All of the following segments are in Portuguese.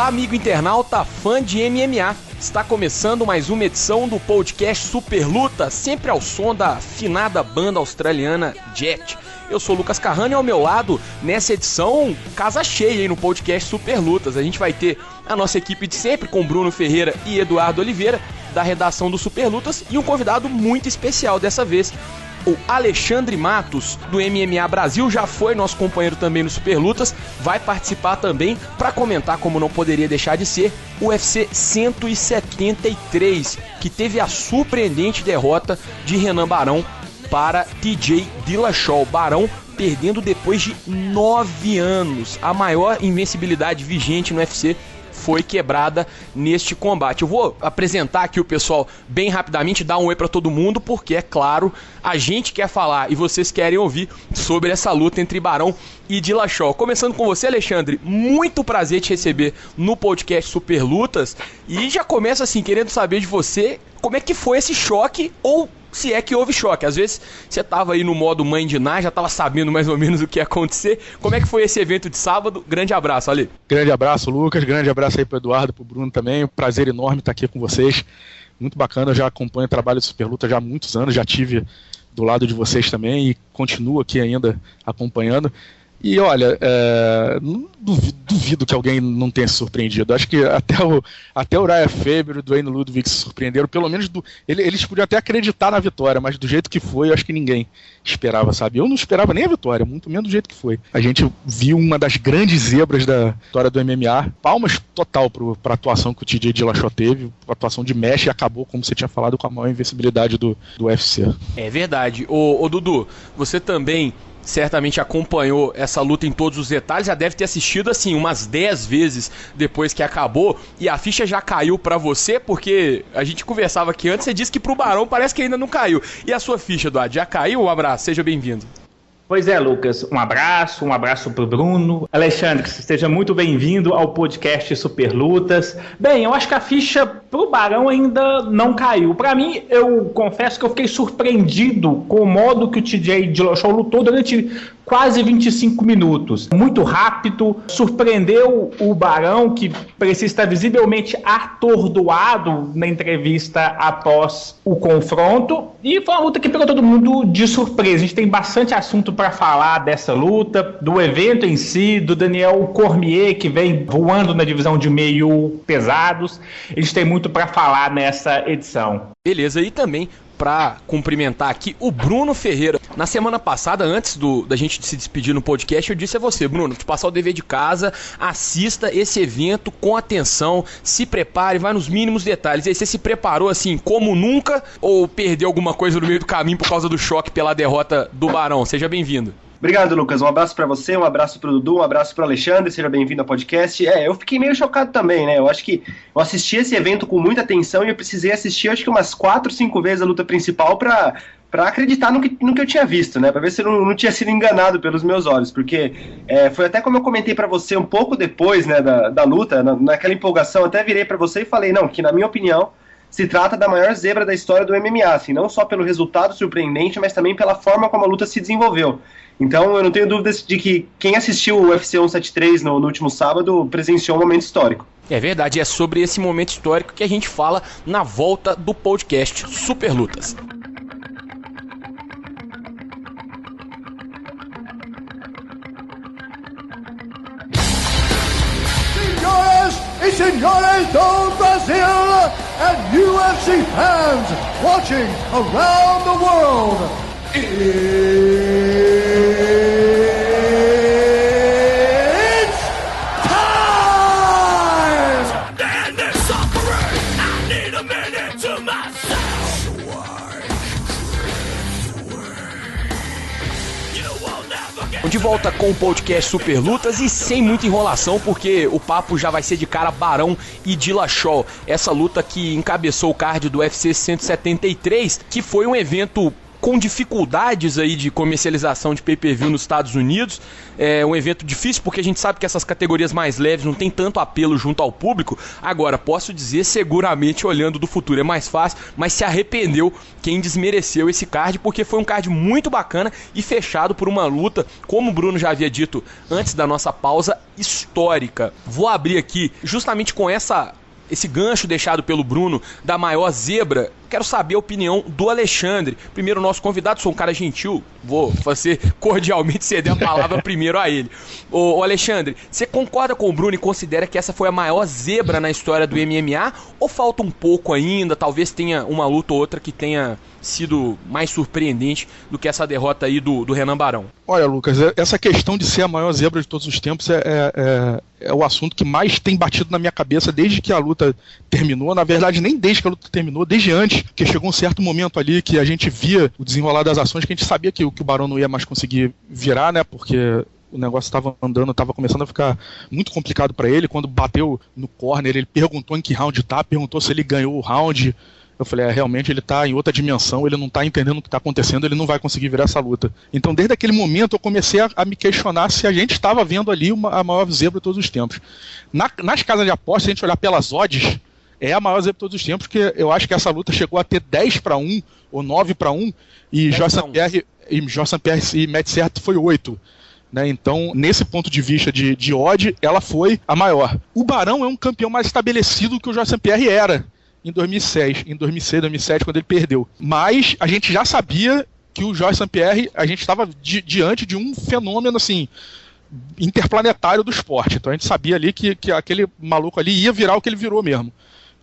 Olá, amigo internauta, fã de MMA. Está começando mais uma edição do podcast Super Luta, sempre ao som da afinada banda australiana Jet. Eu sou o Lucas Carrano e ao meu lado, nessa edição, casa cheia aí no podcast Super Lutas. A gente vai ter a nossa equipe de sempre, com Bruno Ferreira e Eduardo Oliveira, da redação do Super Lutas, e um convidado muito especial dessa vez, o Alexandre Matos, do MMA Brasil, já foi nosso companheiro também no Super Lutas, vai participar também para comentar, como não poderia deixar de ser, o UFC 173, que teve a surpreendente derrota de Renan Barão para TJ Dillashaw. Barão perdendo depois de 9 anos. A maior invencibilidade vigente no UFC foi quebrada neste combate. Eu vou apresentar aqui o pessoal bem rapidamente, dar um oi para todo mundo, porque é claro, a gente quer falar e vocês querem ouvir sobre essa luta entre Barão e Dillashaw. Começando com você, Alexandre, muito prazer te receber no podcast Super Lutas, e já começo assim, querendo saber de você, como é que foi esse choque, ou se é que houve choque. Às vezes você estava aí no modo mãe de Ná, já estava sabendo mais ou menos o que ia acontecer. Como é que foi esse evento de sábado? Grande abraço, Ali. Grande abraço, Lucas. Grande abraço aí pro Eduardo, pro Bruno também. Um prazer enorme estar aqui com vocês. Muito bacana, eu já acompanho o trabalho do Super Luta já há muitos anos, já tive do lado de vocês também e continuo aqui ainda acompanhando. E olha, duvido que alguém não tenha se surpreendido. Acho que até o Uriah Faber e o Duane Ludwig se surpreenderam. Pelo menos eles podiam até acreditar na vitória, mas do jeito que foi, eu acho que ninguém esperava, sabe? Eu não esperava nem a vitória, muito menos do jeito que foi. A gente viu uma das grandes zebras da história do MMA. Palmas total para a atuação que o TJ Dillashaw teve, a atuação de mesh, e acabou, como você tinha falado, com a maior invencibilidade do UFC. É verdade. Ô Dudu, você também certamente acompanhou essa luta em todos os detalhes, já deve ter assistido assim umas 10 vezes depois que acabou, e a ficha já caiu pra você, porque a gente conversava aqui antes, você disse que pro Barão parece que ainda não caiu. E a sua ficha, Eduardo, já caiu? Um abraço, seja bem-vindo. Pois é, Lucas, um abraço pro Bruno. Alexandre, seja muito bem-vindo ao podcast Super Lutas. Bem, eu acho que a ficha pro Barão ainda não caiu. Pra mim, eu confesso que eu fiquei surpreendido com o modo que o TJ Dillashaw lutou durante quase 25 minutos. Muito rápido, surpreendeu o Barão, que parecia estar visivelmente atordoado na entrevista após o confronto, e foi uma luta que pegou todo mundo de surpresa. A gente tem bastante assunto para falar dessa luta, do evento em si, do Daniel Cormier, que vem voando na divisão de meio pesados. A gente tem muito para falar nessa edição. Beleza, e também para cumprimentar aqui o Bruno Ferreira. Na semana passada, antes da gente se despedir no podcast, eu disse a você, Bruno, te passar o dever de casa, assista esse evento com atenção, se prepare, vai nos mínimos detalhes. E aí, você se preparou assim como nunca, ou perdeu alguma coisa no meio do caminho por causa do choque pela derrota do Barão? Seja bem-vindo. Obrigado, Lucas. Um abraço pra você, um abraço pro Dudu, um abraço pro Alexandre, seja bem-vindo ao podcast. Eu fiquei meio chocado também, né? Eu acho que eu assisti esse evento com muita atenção e eu precisei assistir, acho que umas 4, 5 vezes a luta principal pra acreditar no que eu tinha visto, né? Pra ver se eu não tinha sido enganado pelos meus olhos, porque foi até como eu comentei pra você um pouco depois, né, da luta, naquela empolgação, eu até virei pra você e falei, não, que na minha opinião se trata da maior zebra da história do MMA, assim, não só pelo resultado surpreendente, mas também pela forma como a luta se desenvolveu. Então eu não tenho dúvidas de que quem assistiu o UFC 173 no último sábado presenciou um momento histórico. É verdade, é sobre esse momento histórico que a gente fala na volta do podcast Super Lutas. Senhoras e senhores do Brasil and UFC fans watching around the world, it's time! Stand there suffering, I need a minute to myself. De volta com o podcast Super Lutas e sem muita enrolação, porque o papo já vai ser de cara Barão e Dillashaw. Essa luta que encabeçou o card do UFC 173, que foi um evento com dificuldades aí de comercialização de pay-per-view nos Estados Unidos. É um evento difícil porque a gente sabe que essas categorias mais leves não tem tanto apelo junto ao público. Agora, posso dizer, seguramente olhando do futuro é mais fácil, mas se arrependeu quem desmereceu esse card, porque foi um card muito bacana e fechado por uma luta, como o Bruno já havia dito antes da nossa pausa, histórica. Vou abrir aqui justamente com esse gancho deixado pelo Bruno da maior zebra. Quero saber a opinião do Alexandre. Primeiro, nosso convidado, sou um cara gentil, vou fazer cordialmente ceder a palavra primeiro a ele. Ô Alexandre, você concorda com o Bruno e considera que essa foi a maior zebra na história do MMA? Ou falta um pouco ainda, talvez tenha uma luta ou outra que tenha sido mais surpreendente do que essa derrota aí do Renan Barão? Olha, Lucas, essa questão de ser a maior zebra de todos os tempos é o assunto que mais tem batido na minha cabeça desde que a luta terminou. Na verdade, nem desde que a luta terminou, desde antes, porque chegou um certo momento ali que a gente via o desenrolar das ações, que a gente sabia que o Barão não ia mais conseguir virar, né, porque o negócio estava andando, estava começando a ficar muito complicado para ele. Quando bateu no corner, ele perguntou em que round tá, perguntou se ele ganhou o round. Eu falei, realmente ele tá em outra dimensão, ele não tá entendendo o que tá acontecendo, ele não vai conseguir virar essa luta. Então, desde aquele momento, eu comecei a me questionar se a gente estava vendo ali a maior zebra de todos os tempos. Nas casas de apostas, se a gente olhar pelas odds, é a maior zebra de todos os tempos, porque eu acho que essa luta chegou a ter 10-1 ou 9-1, e Jorge St. Pierre e Matt Serra foi 8. Né? Então, nesse ponto de vista de odd, ela foi a maior. O Barão é um campeão mais estabelecido que o Jorge St. Pierre era em 2006, 2007, quando ele perdeu. Mas a gente já sabia que o Jorge St. Pierre, a gente estava diante de um fenômeno assim, interplanetário do esporte. Então a gente sabia ali que aquele maluco ali ia virar o que ele virou mesmo.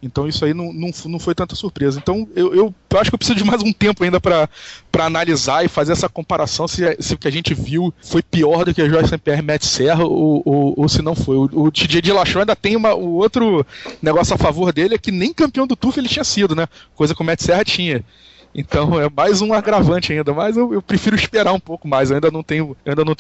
Então isso aí não foi tanta surpresa. Então eu acho que eu preciso de mais um tempo ainda para analisar e fazer essa comparação se o que a gente viu foi pior do que o Jorge St. Pierre e Matt Serra ou se não foi. O TJ Dillashaw ainda tem o outro negócio a favor dele, é que nem campeão do TUF ele tinha sido, né? Coisa que o Matt Serra tinha. Então é mais um agravante ainda, mas eu prefiro esperar um pouco mais, eu ainda não tenho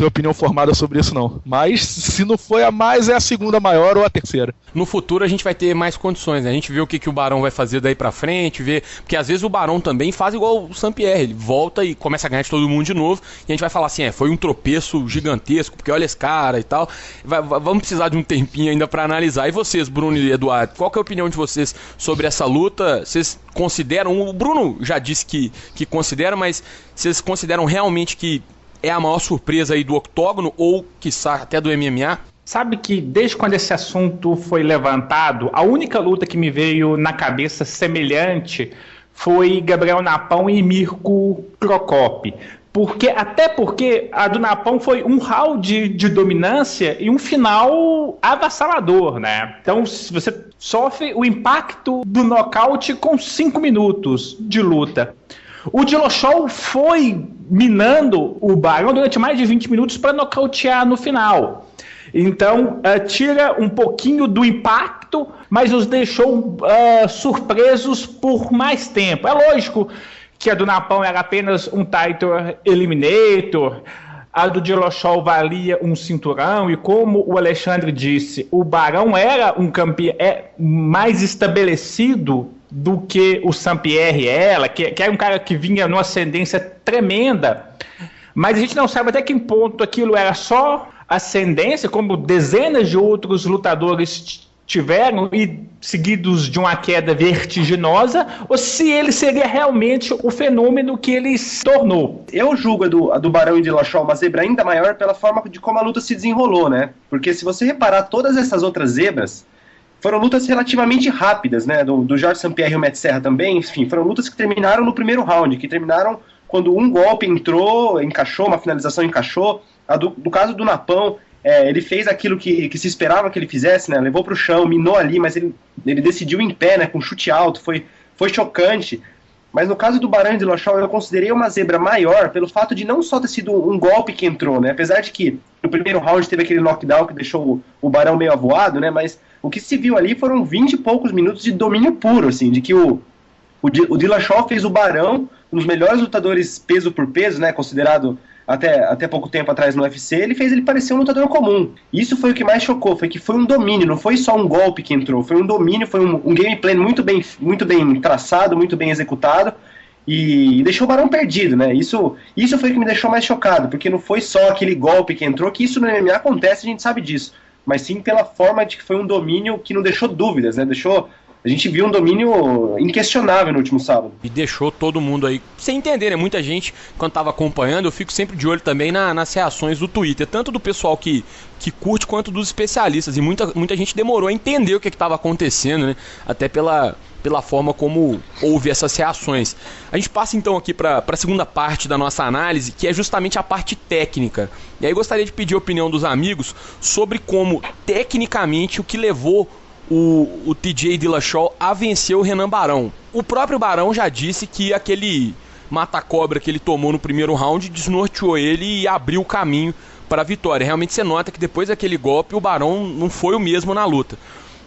opinião formada sobre isso não. Mas se não foi a mais, é a segunda maior ou a terceira. No futuro a gente vai ter mais condições, né? A gente vê o que o Barão vai fazer daí pra frente, porque às vezes o Barão também faz igual o St. Pierre, ele volta e começa a ganhar de todo mundo de novo, e a gente vai falar assim, foi um tropeço gigantesco, porque olha esse cara e tal. Vamos precisar de um tempinho ainda pra analisar. E vocês, Bruno e Eduardo, qual que é a opinião de vocês sobre essa luta? Vocês consideram, o Bruno já disse que considera, mas vocês consideram realmente que é a maior surpresa aí do octógono ou, quiçá, até do MMA? Sabe que desde quando esse assunto foi levantado, a única luta que me veio na cabeça semelhante foi Gabriel Napão e Mirko Crocop. Até porque a do Napão foi um round de dominância e um final avassalador, né? Então você sofre o impacto do nocaute com 5 minutos de luta. O Dillashaw foi minando o Barão durante mais de 20 minutos para nocautear no final. Então tira um pouquinho do impacto, mas os deixou surpresos por mais tempo. É lógico que a do Napão era apenas um title eliminator, a do Dillashaw valia um cinturão, e como o Alexandre disse, o Barão era um campeão mais estabelecido do que o St. Pierre que era um cara que vinha numa ascendência tremenda, mas a gente não sabe até que ponto aquilo era só ascendência, como dezenas de outros lutadores tiveram, e seguidos de uma queda vertiginosa, ou se ele seria realmente o fenômeno que ele se tornou. Eu julgo a do Barão e Dillashaw uma zebra ainda maior pela forma de como a luta se desenrolou, né? Porque se você reparar, todas essas outras zebras foram lutas relativamente rápidas, né? Do Jorge St. Pierre e o Matt Serra também, enfim, foram lutas que terminaram no primeiro round, que terminaram quando um golpe entrou, encaixou, uma finalização encaixou. Do caso do Napão, ele fez aquilo que se esperava que ele fizesse, né? Levou para o chão, minou ali, mas ele decidiu em pé, né? Com chute alto, foi chocante. Mas no caso do Barão e Dillashaw, eu considerei uma zebra maior pelo fato de não só ter sido um golpe que entrou, né? Apesar de que no primeiro round teve aquele knockdown que deixou o Barão meio avoado, né? Mas o que se viu ali foram 20 e poucos minutos de domínio puro, assim, de que o Dillashaw fez o Barão, um dos melhores lutadores peso por peso, né? Considerado até pouco tempo atrás no UFC, ele fez ele parecer um lutador comum. Isso foi o que mais chocou, foi que foi um domínio, não foi só um golpe que entrou, foi um domínio, foi um gameplay muito bem traçado, muito bem executado, e deixou o Barão perdido, né? Isso foi o que me deixou mais chocado, porque não foi só aquele golpe que entrou, que isso no MMA acontece, a gente sabe disso, mas sim pela forma de que foi um domínio que não deixou dúvidas, né? A gente viu um domínio inquestionável no último sábado. E deixou todo mundo aí sem entender, né? Muita gente, quando tava acompanhando, eu fico sempre de olho também nas reações do Twitter, tanto do pessoal que curte quanto dos especialistas. E muita gente demorou a entender o que estava acontecendo, né? Até pela forma como houve essas reações. A gente passa então aqui para a segunda parte da nossa análise, que é justamente a parte técnica. E aí eu gostaria de pedir a opinião dos amigos sobre como, tecnicamente, o que levou o TJ Dillashaw a vencer o Renan Barão. O próprio Barão já disse que aquele mata-cobra que ele tomou no primeiro round desnorteou ele e abriu o caminho para a vitória. Realmente você nota que depois daquele golpe o Barão não foi o mesmo na luta.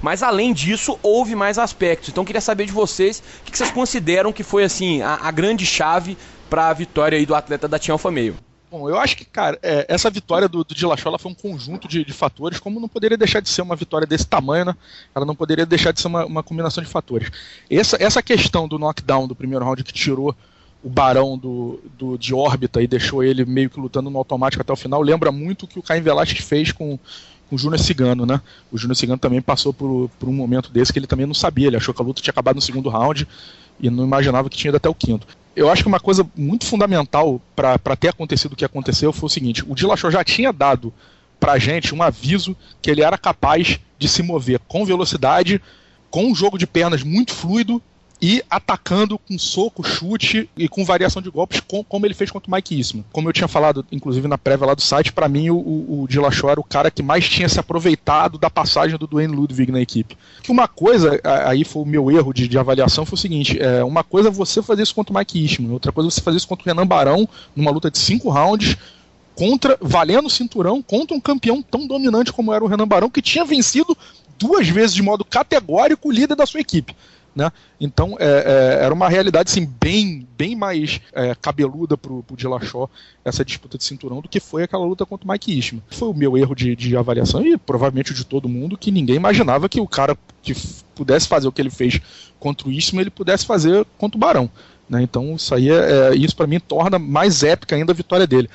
Mas além disso, houve mais aspectos. Então eu queria saber de vocês o que vocês consideram que foi assim a grande chave para a vitória aí do atleta da Team Alpha Male. Bom, eu acho que, cara, essa vitória do Dillashaw ela foi um conjunto de fatores, como não poderia deixar de ser uma vitória desse tamanho, né? Ela não poderia deixar de ser uma combinação de fatores. Essa questão do knockdown do primeiro round que tirou o Barão de órbita e deixou ele meio que lutando no automático até o final, lembra muito o que o Caim Velasquez fez com o Júnior Cigano, né? O Júnior Cigano também passou por um momento desse que ele também não sabia, ele achou que a luta tinha acabado no segundo round e não imaginava que tinha ido até o quinto. Eu acho que uma coisa muito fundamental para ter acontecido o que aconteceu foi o seguinte: o Dillashaw já tinha dado pra gente um aviso que ele era capaz de se mover com velocidade, com um jogo de pernas muito fluido e atacando com soco, chute e com variação de golpes, como ele fez contra o Mike Eastman. Como eu tinha falado, inclusive na prévia lá do site, para mim o Dillashaw era o cara que mais tinha se aproveitado da passagem do Duane Ludwig na equipe. Que uma coisa, aí foi o meu erro de avaliação, foi o seguinte: uma coisa é você fazer isso contra o Mike Eastman, outra coisa é você fazer isso contra o Renan Barão, numa luta de 5 rounds, valendo o cinturão, contra um campeão tão dominante como era o Renan Barão, que tinha vencido 2 vezes de modo categórico o líder da sua equipe. Né? Então era uma realidade assim, bem mais cabeluda pro Dillashaw essa disputa de cinturão do que foi aquela luta contra o Mike Eastman. Foi o meu erro de avaliação e provavelmente o de todo mundo, que ninguém imaginava que o cara que pudesse fazer o que ele fez contra o Eastman ele pudesse fazer contra o Barão. Né? Então isso para mim torna mais épica ainda a vitória dele.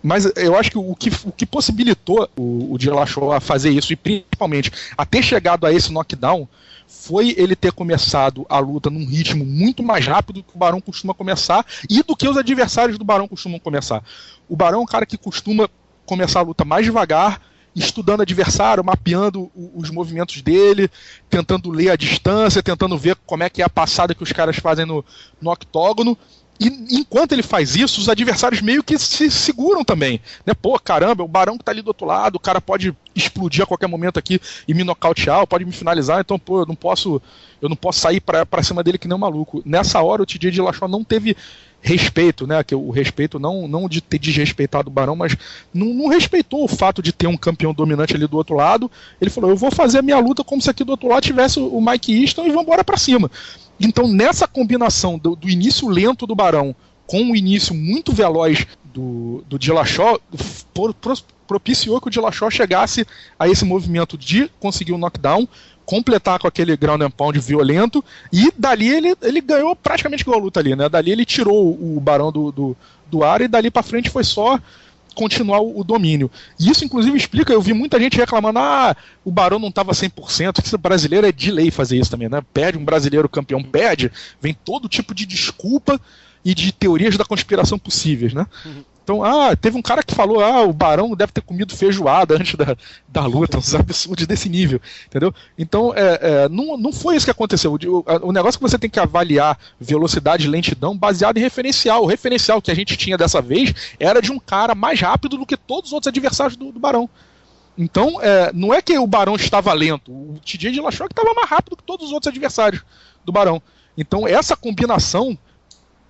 Mas eu acho que o que possibilitou o Dillashaw a fazer isso, e principalmente a ter chegado a esse knockdown, foi ele ter começado a luta num ritmo muito mais rápido do que o Barão costuma começar e do que os adversários do Barão costumam começar. O Barão é um cara que costuma começar a luta mais devagar, estudando o adversário, mapeando os movimentos dele, tentando ler a distância, tentando ver como é que é a passada que os caras fazem no octógono. E enquanto ele faz isso, os adversários meio que se seguram também, né? Pô, caramba, o Barão que tá ali do outro lado, o cara pode explodir a qualquer momento aqui e me nocautear, pode me finalizar, então, pô, eu não posso sair pra cima dele que nem um maluco. Nessa hora o TJ Dillashaw não teve respeito, né? Que o respeito não de ter desrespeitado o Barão, mas não respeitou o fato de ter um campeão dominante ali do outro lado. Ele falou: eu vou fazer a minha luta como se aqui do outro lado tivesse o Mike Easton e vamos embora pra cima. Então, nessa combinação do início lento do Barão com o início muito veloz do Dillashaw, propiciou que o Dillashaw chegasse a esse movimento de conseguir um knockdown, completar com aquele ground and pound violento, e dali ele ganhou praticamente igual a luta ali, né? Dali ele tirou o Barão do ar, e dali pra frente foi só continuar o domínio. E isso, inclusive, explica, eu vi muita gente reclamando: o Barão não estava 100%, que esse brasileiro é de lei fazer isso também, né? Perde um brasileiro campeão, vem todo tipo de desculpa e de teorias da conspiração possíveis, né? Uhum. Então, teve um cara que falou: o Barão deve ter comido feijoada antes da luta, uns absurdos desse nível, entendeu? Então, não foi isso que aconteceu. O negócio é que você tem que avaliar velocidade e lentidão baseado em referencial. O referencial que a gente tinha dessa vez era de um cara mais rápido do que todos os outros adversários do Barão. Então, não é que o Barão estava lento, o TJ Dillashaw que estava mais rápido que todos os outros adversários do Barão. Então, essa combinação,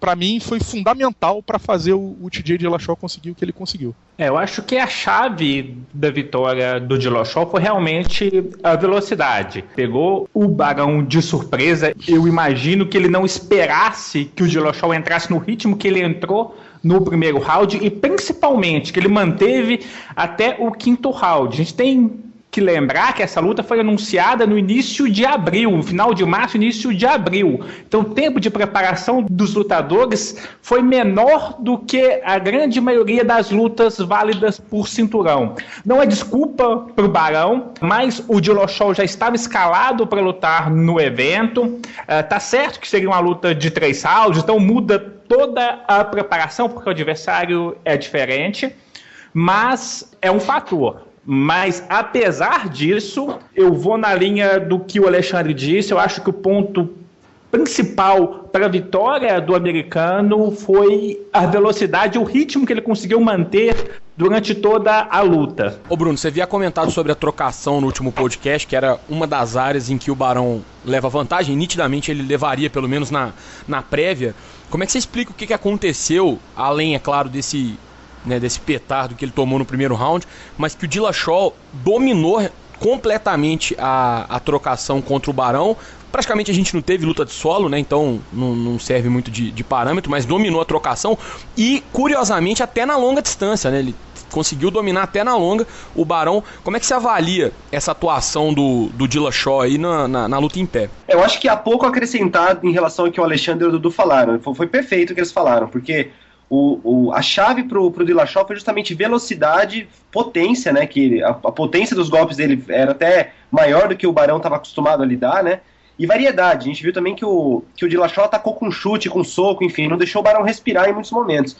para mim, foi fundamental para fazer o TJ Dillashaw conseguir o que ele conseguiu. Eu acho que a chave da vitória do Dillashaw foi realmente a velocidade. Pegou o Barão de surpresa. Eu imagino que ele não esperasse que o Dillashaw entrasse no ritmo que ele entrou no primeiro round, e principalmente que ele manteve até o quinto round. A gente tem que que lembrar que essa luta foi anunciada no início de abril, no final de março, início de abril. Então o tempo de preparação dos lutadores foi menor do que a grande maioria das lutas válidas por cinturão. Não é desculpa para o Barão, mas o Dillashaw já estava escalado para lutar no evento. Tá certo que seria uma luta de 3 rounds, então muda toda a preparação, porque o adversário é diferente, mas é um fator. Mas, apesar disso, eu vou na linha do que o Alexandre disse. Eu acho que o ponto principal para a vitória do americano foi a velocidade e o ritmo que ele conseguiu manter durante toda a luta. Ô Bruno, você havia comentado sobre a trocação no último podcast, que era uma das áreas em que o Barão leva vantagem, nitidamente ele levaria, pelo menos na prévia. Como é que você explica o que aconteceu, além, é claro, desse petardo que ele tomou no primeiro round, mas que o Dillashaw dominou completamente a trocação contra o Barão? Praticamente a gente não teve luta de solo, né? Então não serve muito de parâmetro, mas dominou a trocação e, curiosamente, até na longa distância, né? Ele conseguiu dominar até na longa o Barão. Como é que você avalia essa atuação do Dillashaw aí na luta em pé? Eu acho que há pouco acrescentado em relação ao que o Alexandre e o Dudu falaram. Foi perfeito o que eles falaram, porque a chave pro Dillashaw foi justamente velocidade, potência, né? Que a potência dos golpes dele era até maior do que o Barão estava acostumado a lidar, né? E variedade. A gente viu também que o Dillashaw atacou com chute, com soco, enfim, não deixou o Barão respirar em muitos momentos.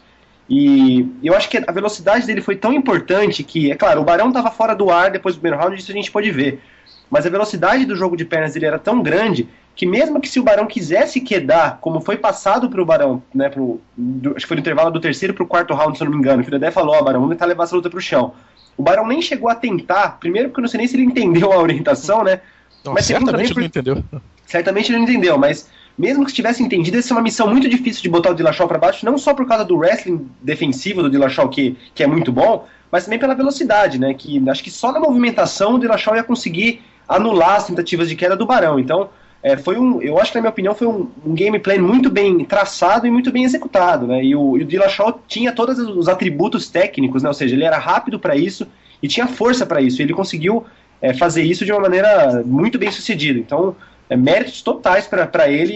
E eu acho que a velocidade dele foi tão importante que, é claro, o Barão estava fora do ar depois do primeiro round, isso a gente pôde ver. Mas a velocidade do jogo de pernas dele era tão grande que mesmo que se o Barão quisesse quedar, como foi passado para o Barão, né, acho que foi no intervalo do terceiro para o quarto round, se eu não me engano, que o Dedé falou, Barão, vamos tentar levar essa luta para o chão. O Barão nem chegou a tentar, primeiro porque eu não sei nem se ele entendeu a orientação, né? Não, mas certamente ele não entendeu. Certamente ele não entendeu, mas mesmo que tivesse entendido, essa é uma missão muito difícil de botar o Dillashaw para baixo, não só por causa do wrestling defensivo do Dillashaw, que é muito bom, mas também pela velocidade, né? Que acho que só na movimentação o Dillashaw ia conseguir anular as tentativas de queda do Barão. Então, eu acho que, na minha opinião, foi um gameplay muito bem traçado e muito bem executado, né? E o Dillashaw tinha todos os atributos técnicos, né? Ou seja, ele era rápido para isso e tinha força para isso. E ele conseguiu fazer isso de uma maneira muito bem sucedida. Então, méritos totais para ele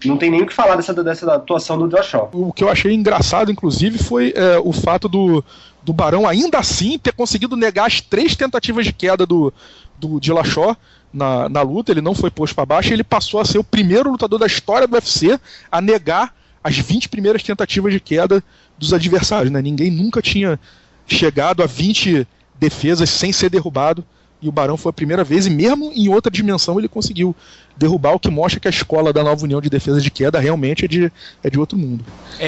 e não tem nem o que falar dessa atuação do Dillashaw. O que eu achei engraçado, inclusive, foi o fato do Barão ainda assim ter conseguido negar as 3 tentativas de queda do Dillashaw na luta. Ele não foi posto para baixo, ele passou a ser o primeiro lutador da história do UFC a negar as 20 primeiras tentativas de queda dos adversários, né? Ninguém nunca tinha chegado a 20 defesas sem ser derrubado, e o Barão foi a primeira vez, e mesmo em outra dimensão ele conseguiu derrubar, o que mostra que a escola da Nova União de Defesa de Queda realmente é de outro mundo.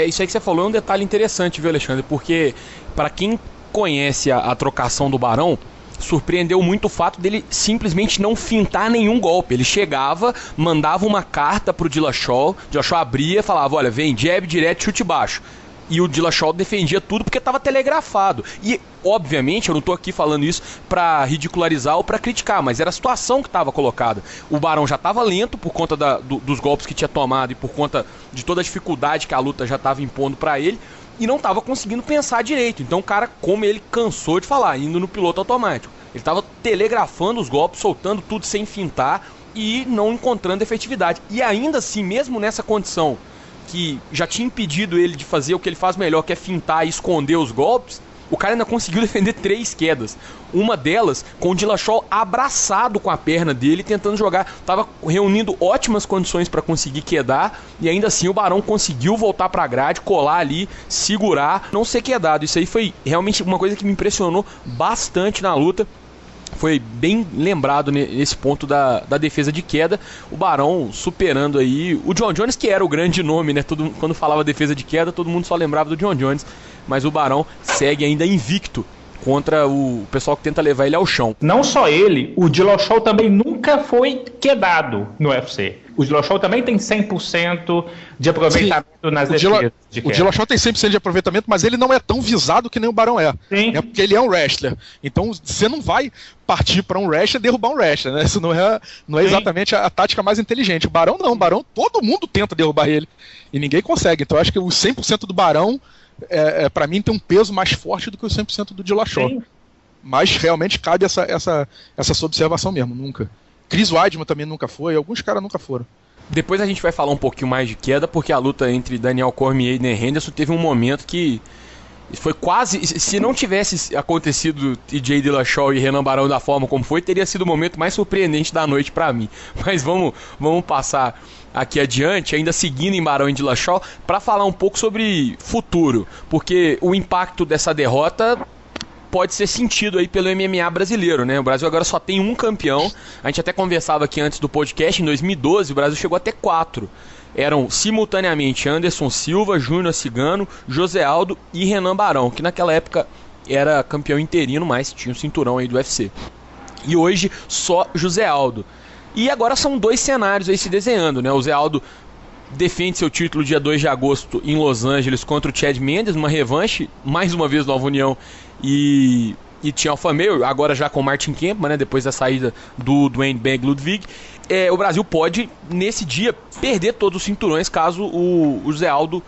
Isso aí que você falou é um detalhe interessante, viu, Alexandre? Porque para quem conhece a trocação do Barão, surpreendeu muito o fato dele simplesmente não fintar nenhum golpe. Ele chegava, mandava uma carta pro Dillashaw abria e falava, olha, vem jab direto, chute baixo. E o Dillashaw defendia tudo porque estava telegrafado. E, obviamente, eu não estou aqui falando isso para ridicularizar ou para criticar, mas era a situação que estava colocada. O Barão já estava lento por conta dos golpes que tinha tomado e por conta de toda a dificuldade que a luta já estava impondo para ele, e não estava conseguindo pensar direito. Então o cara, como ele cansou de falar, indo no piloto automático. Ele estava telegrafando os golpes, soltando tudo sem fintar e não encontrando efetividade. E ainda assim, mesmo nessa condição que já tinha impedido ele de fazer o que ele faz melhor, que é fintar e esconder os golpes, o cara ainda conseguiu defender 3 quedas. Uma delas com o Dillashaw abraçado com a perna dele, tentando jogar. Tava reunindo ótimas condições para conseguir quedar, e ainda assim o Barão conseguiu voltar pra grade, colar ali, segurar, não ser quedado. Isso aí foi realmente uma coisa que me impressionou bastante na luta. Foi bem lembrado nesse ponto da defesa de queda. O Barão superando aí o John Jones, que era o grande nome, né? Quando falava defesa de queda, todo mundo só lembrava do John Jones. Mas o Barão segue ainda invicto contra o pessoal que tenta levar ele ao chão. Não só ele, o Dillashaw também nunca foi quedado no UFC. O Dillashaw também tem 100% de aproveitamento. Sim, nas defesas de queda. O Dillashaw tem 100% de aproveitamento, mas ele não é tão visado que nem o Barão é. Sim. É porque ele é um wrestler. Então você não vai partir para um wrestler e derrubar um wrestler, né? Isso não é exatamente a tática mais inteligente. O Barão não. O Barão, todo mundo tenta derrubar ele e ninguém consegue. Então eu acho que o 100% do Barão, para mim, tem um peso mais forte do que o 100% do Dillashaw. Sim. Mas realmente cabe essa sua observação mesmo, nunca. Chris Weidman também nunca foi, alguns caras nunca foram. Depois a gente vai falar um pouquinho mais de queda, porque a luta entre Daniel Cormier e Dan Henderson teve um momento que foi quase... Se não tivesse acontecido TJ Dillashaw e Renan Barão da forma como foi, teria sido o momento mais surpreendente da noite pra mim. Mas vamos passar aqui adiante, ainda seguindo em Barão e Dillashaw, para falar um pouco sobre futuro, porque o impacto dessa derrota pode ser sentido aí pelo MMA brasileiro, né? O Brasil agora só tem um campeão. A gente até conversava aqui antes do podcast, em 2012 o Brasil chegou até 4. Eram simultaneamente Anderson Silva, Júnior Cigano, José Aldo e Renan Barão, que naquela época era campeão interino, mas tinha o cinturão aí do UFC. E hoje só José Aldo. E agora são 2 cenários aí se desenhando, né? O Zé Aldo defende seu título dia 2 de agosto em Los Angeles contra o Chad Mendes, uma revanche, mais uma vez Nova União e tinha Alpha Male, agora já com Martin Kampmann, né, depois da saída do Duane Bang Ludwig. O Brasil pode, nesse dia, perder todos os cinturões caso o Zé Aldo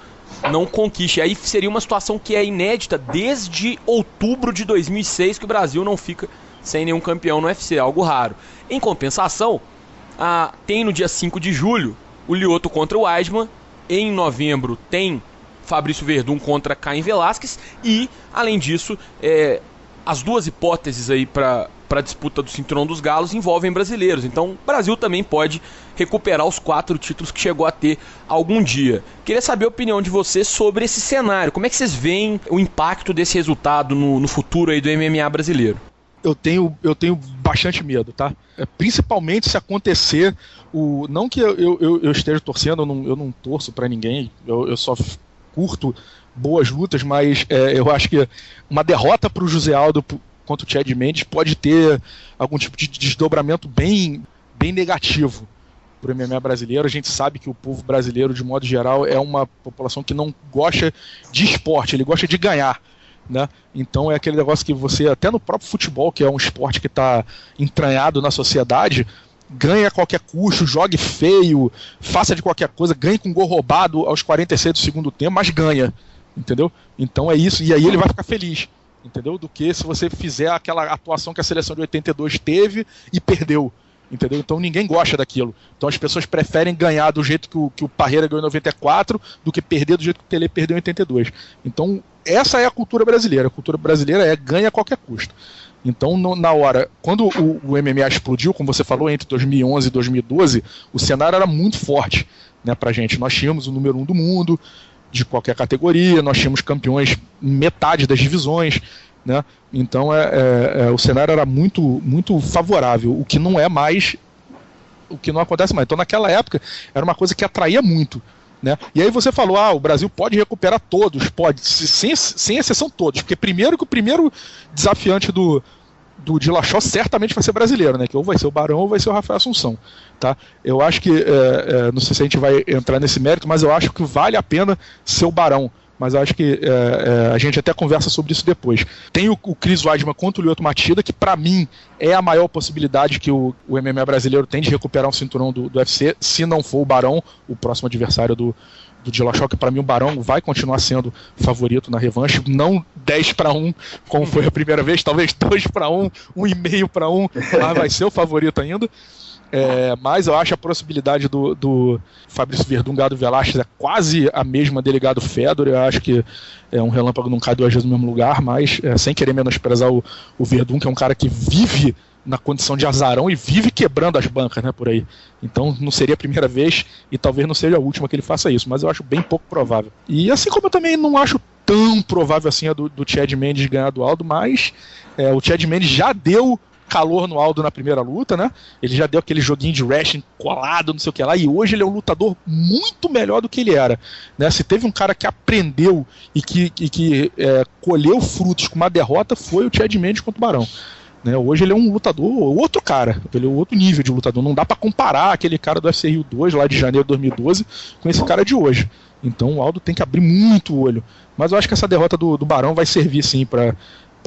não conquiste. Aí seria uma situação que é inédita desde outubro de 2006, que o Brasil não fica sem nenhum campeão no UFC, algo raro. Em compensação, tem no dia 5 de julho o Lyoto contra o Weidman. Em novembro tem Fabrício Verdun contra Caim Velasquez. E, além disso, as 2 hipóteses aí para a disputa do Cinturão dos Galos envolvem brasileiros. Então o Brasil também pode recuperar os 4 títulos que chegou a ter algum dia. Queria saber a opinião de vocês sobre esse cenário. Como é que vocês veem o impacto desse resultado no futuro aí do MMA brasileiro? Eu tenho bastante medo, tá? Principalmente se acontecer não que eu esteja torcendo, eu não torço pra ninguém, eu só curto boas lutas, mas eu acho que uma derrota pro José Aldo contra o Chad Mendes pode ter algum tipo de desdobramento bem negativo pro MMA brasileiro. A gente sabe que o povo brasileiro, de modo geral, é uma população que não gosta de esporte, ele gosta de ganhar, né? Então é aquele negócio que você, até no próprio futebol, que é um esporte que está entranhado na sociedade, ganha a qualquer custo, jogue feio, faça de qualquer coisa, ganhe com gol roubado aos 46 do segundo tempo, mas ganha, entendeu? Então é isso, e aí ele vai ficar feliz, entendeu? Do que se você fizer aquela atuação que a seleção de 82 teve e perdeu, entendeu? Então ninguém gosta daquilo. Então as pessoas preferem ganhar do jeito que o Parreira ganhou em 94 do que perder do jeito que o Pelé perdeu em 82. Então essa é a cultura brasileira. A cultura brasileira é ganha a qualquer custo. Então, na hora, quando o MMA explodiu, como você falou, entre 2011 e 2012, o cenário era muito forte, né, pra gente. Nós tínhamos o número 1 do mundo, de qualquer categoria, nós tínhamos campeões em metade das divisões, né? Então, o cenário era muito, muito favorável, o que não é mais, o que não acontece mais. Então, naquela época, era uma coisa que atraía muito, né? E aí você falou, o Brasil pode recuperar todos, pode, sem exceção todos, porque primeiro que o primeiro desafiante do Dillashaw certamente vai ser brasileiro, né? Que ou vai ser o Barão ou vai ser o Rafael Assunção, tá? Eu acho que, não sei se a gente vai entrar nesse mérito, mas eu acho que vale a pena ser o Barão, mas eu acho que a gente até conversa sobre isso depois. Tem o Chris Weidman contra o Lyoto Machida, que pra mim é a maior possibilidade que o MMA brasileiro tem de recuperar um cinturão do UFC, se não for o Barão, o próximo adversário do Dillashaw, que para mim o Barão vai continuar sendo favorito na revanche, não 10-1, como foi a primeira vez, talvez 2-1, 1,5-1, mas vai ser o favorito ainda. Mas eu acho a possibilidade do Fabrício Verdun Gado Velasquez é quase a mesma dele Gado Fedor. Eu acho que um relâmpago não cai 2 vezes no mesmo lugar, mas sem querer menosprezar o Verdun, que é um cara que vive na condição de azarão e vive quebrando as bancas, né, por aí. Então não seria a primeira vez e talvez não seja a última que ele faça isso, mas eu acho bem pouco provável. E assim como eu também não acho tão provável assim a do Chad Mendes ganhar do Aldo, mas o Chad Mendes já deu calor no Aldo na primeira luta, né? Ele já deu aquele joguinho de wrestling colado, não sei o que lá, e hoje ele é um lutador muito melhor do que ele era, né? Se teve um cara que aprendeu e que colheu frutos com uma derrota, foi o Chad Mendes contra o Barão. Né, hoje ele é um lutador, outro cara, ele é outro nível de lutador. Não dá pra comparar aquele cara do UFC Rio 2 lá de janeiro de 2012 com esse cara de hoje. Então o Aldo tem que abrir muito o olho. Mas eu acho que essa derrota do Barão vai servir sim pra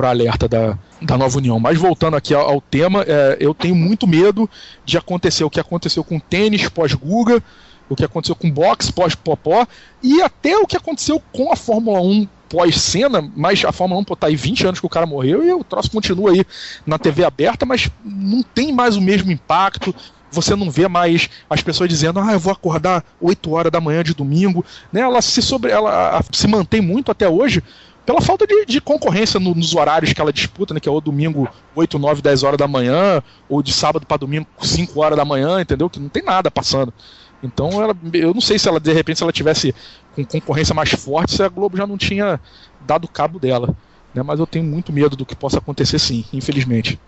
alerta da Nova União. Mas voltando aqui ao tema, eu tenho muito medo de acontecer o que aconteceu com o tênis pós-Guga, o que aconteceu com o boxe pós-Popó e até o que aconteceu com a Fórmula 1 pós-cena, mas a Fórmula 1 tá aí 20 anos que o cara morreu e o troço continua aí na TV aberta, mas não tem mais o mesmo impacto. Você não vê mais as pessoas dizendo, eu vou acordar 8 horas da manhã de domingo, né? Ela se mantém muito até hoje pela falta de concorrência nos horários que ela disputa, né? Que é o domingo 8, 9, 10 horas da manhã, ou de sábado para domingo 5 horas da manhã, entendeu? Que não tem nada passando. Então eu não sei se ela, de repente, se ela tivesse com concorrência mais forte, se a Globo já não tinha dado cabo dela, né? Mas eu tenho muito medo do que possa acontecer, sim, infelizmente.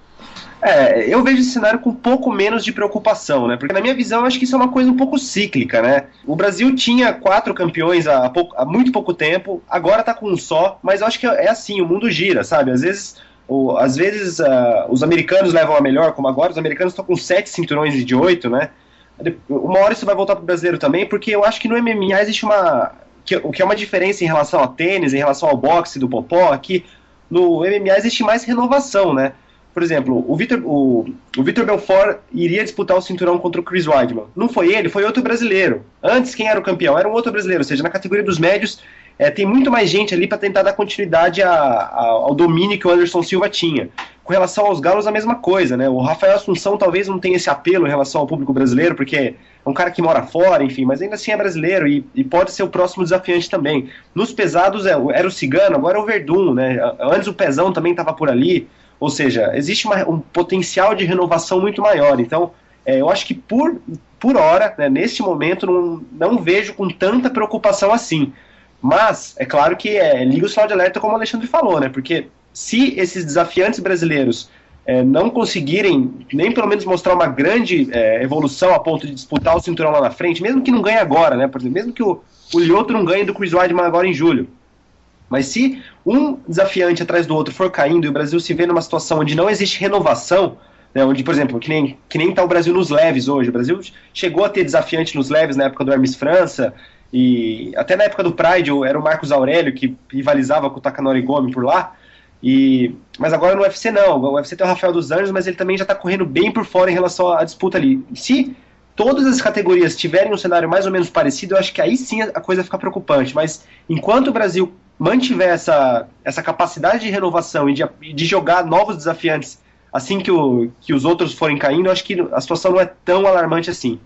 Eu vejo esse cenário com um pouco menos de preocupação, né? Porque na minha visão, eu acho que isso é uma coisa um pouco cíclica, né? O Brasil tinha 4 campeões há muito pouco tempo, agora tá com um só, mas eu acho que é assim, o mundo gira, sabe? Às vezes os americanos levam a melhor, como agora, os americanos estão com 7 cinturões de 8, né? Uma hora isso vai voltar pro brasileiro também, porque eu acho que no MMA existe o que é uma diferença em relação ao tênis, em relação ao boxe do Popó, que no MMA existe mais renovação, né? Por exemplo, o Vitor Belfort iria disputar o cinturão contra o Chris Weidman. Não foi ele, foi outro brasileiro. Antes, quem era o campeão? Era um outro brasileiro. Ou seja, na categoria dos médios, tem muito mais gente ali para tentar dar continuidade ao domínio que o Anderson Silva tinha. Com relação aos galos, a mesma coisa, né? O Rafael Assunção talvez não tenha esse apelo em relação ao público brasileiro, porque é um cara que mora fora, enfim, mas ainda assim é brasileiro e pode ser o próximo desafiante também. Nos pesados era o Cigano, agora é o Verdun, né? Antes o Pezão também estava por ali. Ou seja, existe um potencial de renovação muito maior. Então, eu acho que por hora, né, neste momento, não vejo com tanta preocupação assim. Mas, é claro que liga o sinal de alerta, como o Alexandre falou, né? Porque se esses desafiantes brasileiros não conseguirem nem pelo menos mostrar uma grande evolução a ponto de disputar o cinturão lá na frente, mesmo que não ganhe agora, né? Por exemplo, mesmo que o Lyoto não ganhe do Chris Weidman agora em julho. Mas se um desafiante atrás do outro for caindo e o Brasil se vê numa situação onde não existe renovação, né, onde, por exemplo, que nem está o Brasil nos leves hoje. O Brasil chegou a ter desafiante nos leves na época do Hermes França, e até na época do Pride era o Marcos Aurélio que rivalizava com o Takanori Gomi por lá, mas agora no UFC não. O UFC tem o Rafael dos Anjos, mas ele também já está correndo bem por fora em relação à disputa ali. Se todas as categorias tiverem um cenário mais ou menos parecido, eu acho que aí sim a coisa fica preocupante. Mas enquanto o Brasil mantiver essa capacidade de renovação e de jogar novos desafiantes assim que os outros forem caindo, eu acho que a situação não é tão alarmante assim.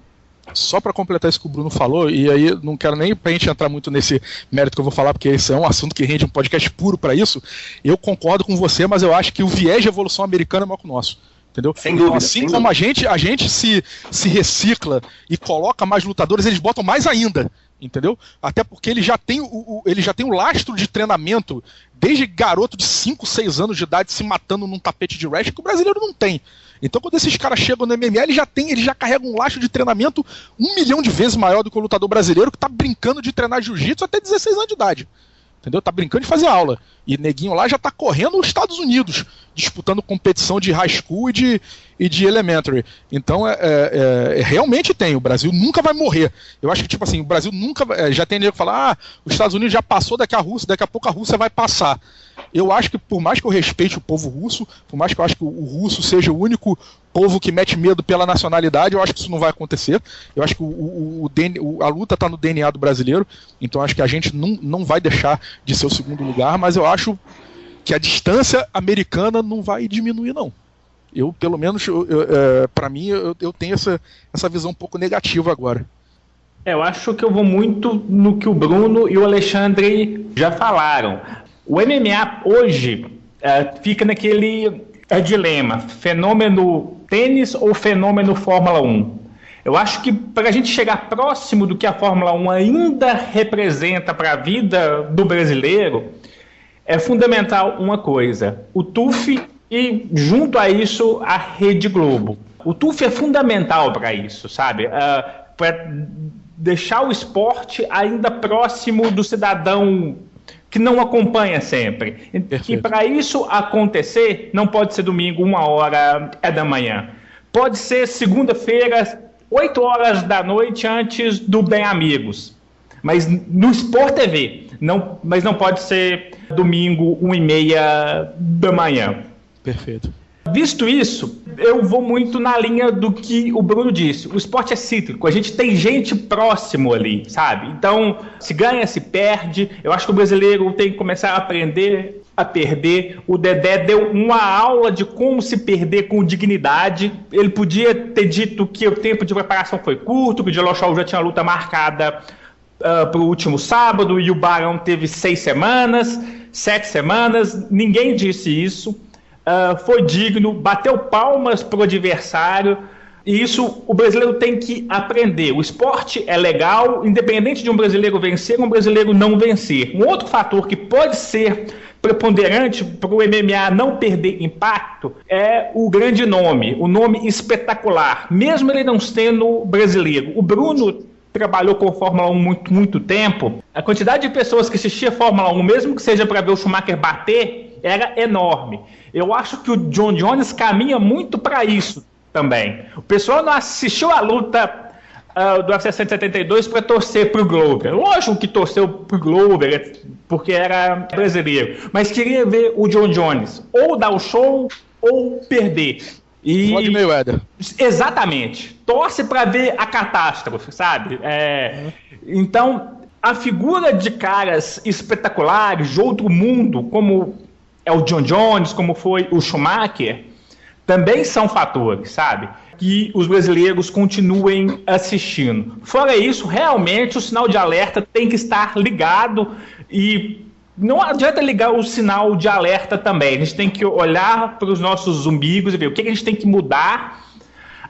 Só para completar isso que o Bruno falou, e aí não quero nem pra gente entrar muito nesse mérito que eu vou falar, porque esse é um assunto que rende um podcast puro para isso, eu concordo com você, mas eu acho que o viés de evolução americana é maior que o nosso. Entendeu? Sem dúvida, então, assim como a gente se recicla e coloca mais lutadores, eles botam mais ainda, entendeu? Até porque ele já tem o lastro de treinamento desde garoto de 5, 6 anos de idade se matando num tapete de wrestling que o brasileiro não tem. Então quando esses caras chegam no MMA, eles já carregam um lastro de treinamento 1 milhão de vezes maior do que o lutador brasileiro que tá brincando de treinar jiu-jitsu até 16 anos de idade. Entendeu? Tá brincando de fazer aula. E neguinho lá já tá correndo nos Estados Unidos, disputando competição de high school e de elementary. Então, realmente tem. O Brasil nunca vai morrer. Eu acho que, tipo assim, o Brasil nunca... já tem nego que fala, os Estados Unidos já passou daqui a pouco a Rússia vai passar. Eu acho que, por mais que eu respeite o povo russo, por mais que eu acho que o russo seja o único povo que mete medo pela nacionalidade, eu acho que isso não vai acontecer. Eu acho que a luta está no DNA do brasileiro, então acho que a gente não vai deixar de ser o segundo lugar, mas eu acho que a distância americana não vai diminuir, não. Eu, pelo menos, para mim, eu tenho essa visão um pouco negativa agora. Eu acho que eu vou muito no que o Bruno e o Alexandre já falaram. O MMA hoje fica naquele dilema, fenômeno tênis ou fenômeno Fórmula 1. Eu acho que para a gente chegar próximo do que a Fórmula 1 ainda representa para a vida do brasileiro, é fundamental uma coisa, o TUF e junto a isso a Rede Globo. O TUF é fundamental para isso, sabe? Para deixar o esporte ainda próximo do cidadão que não acompanha sempre. Perfeito. E para isso acontecer, não pode ser domingo, 1h da manhã. Pode ser segunda-feira, 8 horas da noite antes do Bem Amigos. Mas no Sport TV. Mas não pode ser domingo, 1h30 da manhã. Perfeito. Visto isso, eu vou muito na linha do que o Bruno disse. O esporte é cíclico, a gente tem gente próximo ali, sabe? Então, se ganha, se perde. Eu acho que o brasileiro tem que começar a aprender a perder. O Dedé deu uma aula de como se perder com dignidade. Ele podia ter dito que o tempo de preparação foi curto, que o Dillashaw já tinha a luta marcada para o último sábado e o Barão teve 6 semanas, 7 semanas. Ninguém disse isso. Foi digno, bateu palmas para o adversário, e isso o brasileiro tem que aprender. O esporte é legal, independente de um brasileiro vencer ou um brasileiro não vencer. Um outro fator que pode ser preponderante para o MMA não perder impacto é o grande nome, o nome espetacular, mesmo ele não sendo brasileiro. O Bruno trabalhou com a Fórmula 1 muito tempo. A quantidade de pessoas que assistia a Fórmula 1, mesmo que seja para ver o Schumacher bater, era enorme. Eu acho que o John Jones caminha muito para isso também. O pessoal não assistiu a luta do UFC 172 para torcer para o Glover. Lógico que torceu para o Glover, porque era brasileiro. Mas queria ver o John Jones ou dar o show ou perder. Floyd Mayweather. Exatamente. Torce para ver a catástrofe, sabe? Então, a figura de caras espetaculares, de outro mundo, como é o John Jones, como foi o Schumacher, também são fatores, sabe? Que os brasileiros continuem assistindo. Fora isso, realmente o sinal de alerta tem que estar ligado e não adianta ligar o sinal de alerta também. A gente tem que olhar para os nossos umbigos e ver o que a gente tem que mudar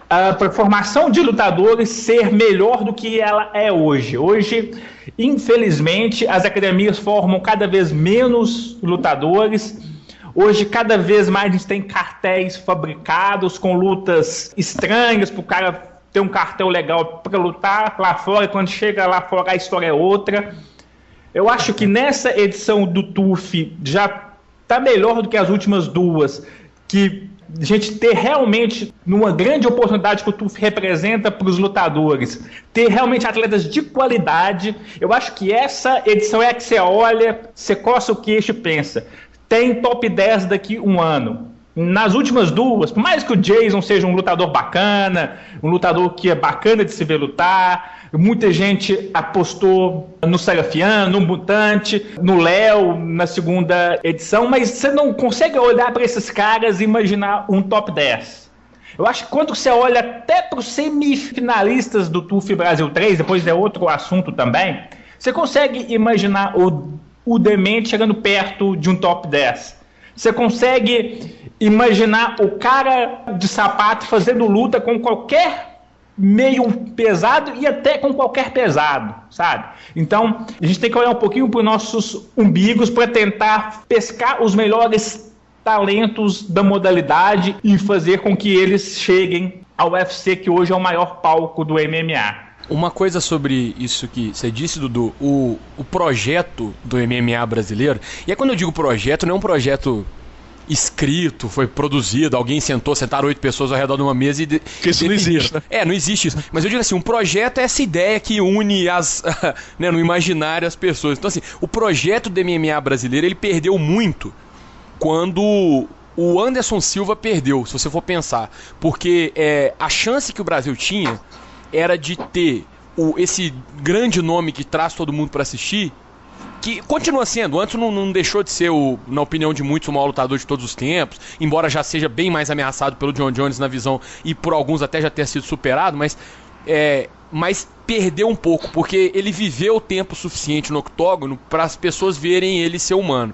para a formação de lutadores ser melhor do que ela é hoje. Hoje, infelizmente, as academias formam cada vez menos lutadores. Hoje, cada vez mais, a gente tem cartéis fabricados com lutas estranhas para o cara ter um cartel legal para lutar lá fora, e quando chega lá fora a história é outra. Eu acho que nessa edição do TUF já está melhor do que as últimas duas, que a gente ter realmente, numa grande oportunidade que o TUF representa para os lutadores, ter realmente atletas de qualidade. Eu acho que essa edição é a que você olha, você coça o queixo e pensa, tem top 10 daqui um ano. Nas últimas duas, por mais que o Jason seja um lutador bacana, um lutador que é bacana de se ver lutar, muita gente apostou no Serafiano, no Mutante, no Léo, na segunda edição, mas você não consegue olhar para esses caras e imaginar um top 10. Eu acho que quando você olha até para os semifinalistas do TUF Brasil 3, depois é outro assunto também, você consegue imaginar o Demente chegando perto de um top 10. Você consegue imaginar o cara de sapato fazendo luta com qualquer meio pesado e até com qualquer pesado, sabe? Então, a gente tem que olhar um pouquinho para os nossos umbigos para tentar pescar os melhores talentos da modalidade e fazer com que eles cheguem ao UFC, que hoje é o maior palco do MMA. Uma coisa sobre isso que você disse, Dudu, o projeto do MMA brasileiro, e é quando eu digo projeto, não é um projeto escrito, foi produzido, alguém sentaram 8 pessoas ao redor de uma mesa e... Porque isso não existe, né? Não existe isso. Mas eu digo assim, um projeto é essa ideia que une né, no imaginário as pessoas. Então assim, o projeto do MMA brasileiro, ele perdeu muito quando o Anderson Silva perdeu, se você for pensar. Porque a chance que o Brasil tinha era de ter esse grande nome que traz todo mundo para assistir, que continua sendo, antes não deixou de ser, na opinião de muitos, o maior lutador de todos os tempos, embora já seja bem mais ameaçado pelo John Jones na visão, e por alguns até já ter sido superado, mas perdeu um pouco, porque ele viveu tempo suficiente no octógono para as pessoas verem ele ser humano.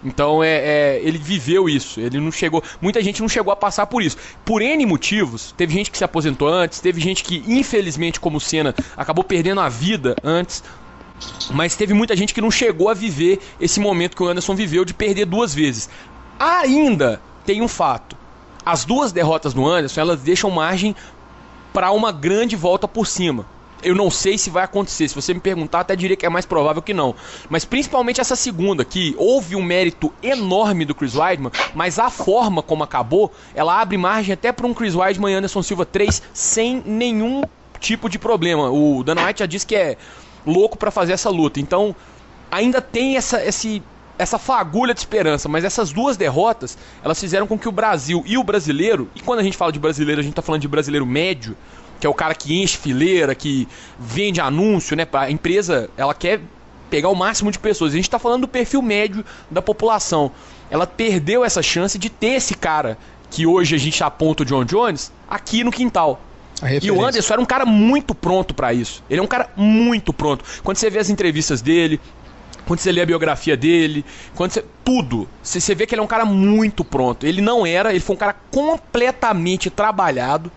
Então ele viveu isso, ele não chegou, muita gente não chegou a passar por isso, por N motivos. Teve gente que se aposentou antes, teve gente que infelizmente, como o Senna, acabou perdendo a vida antes, mas teve muita gente que não chegou a viver esse momento que o Anderson viveu, de perder 2 vezes. Ainda tem um fato, as 2 derrotas do Anderson, elas deixam margem para uma grande volta por cima. Eu não sei se vai acontecer. Se você me perguntar, até diria que é mais provável que não. Mas principalmente essa segunda, que houve um mérito enorme do Chris Weidman, mas a forma como acabou, ela abre margem até para um Chris Weidman e Anderson Silva 3 sem nenhum tipo de problema. O Dana White já disse que é louco para fazer essa luta. Então, ainda tem esse essa fagulha de esperança, mas essas duas derrotas, elas fizeram com que o Brasil e o brasileiro, e quando a gente fala de brasileiro, a gente tá falando de brasileiro médio, que é o cara que enche fileira, que vende anúncio, né? A empresa, ela quer pegar o máximo de pessoas. A gente tá falando do perfil médio da população. Ela perdeu essa chance de ter esse cara, que hoje a gente aponta o John Jones, aqui no quintal. E o Anderson era um cara muito pronto pra isso. Ele é um cara muito pronto. Quando você vê as entrevistas dele, quando você lê a biografia dele, quando você... tudo, você vê que ele é um cara muito pronto. Ele não era, ele foi um cara completamente trabalhado,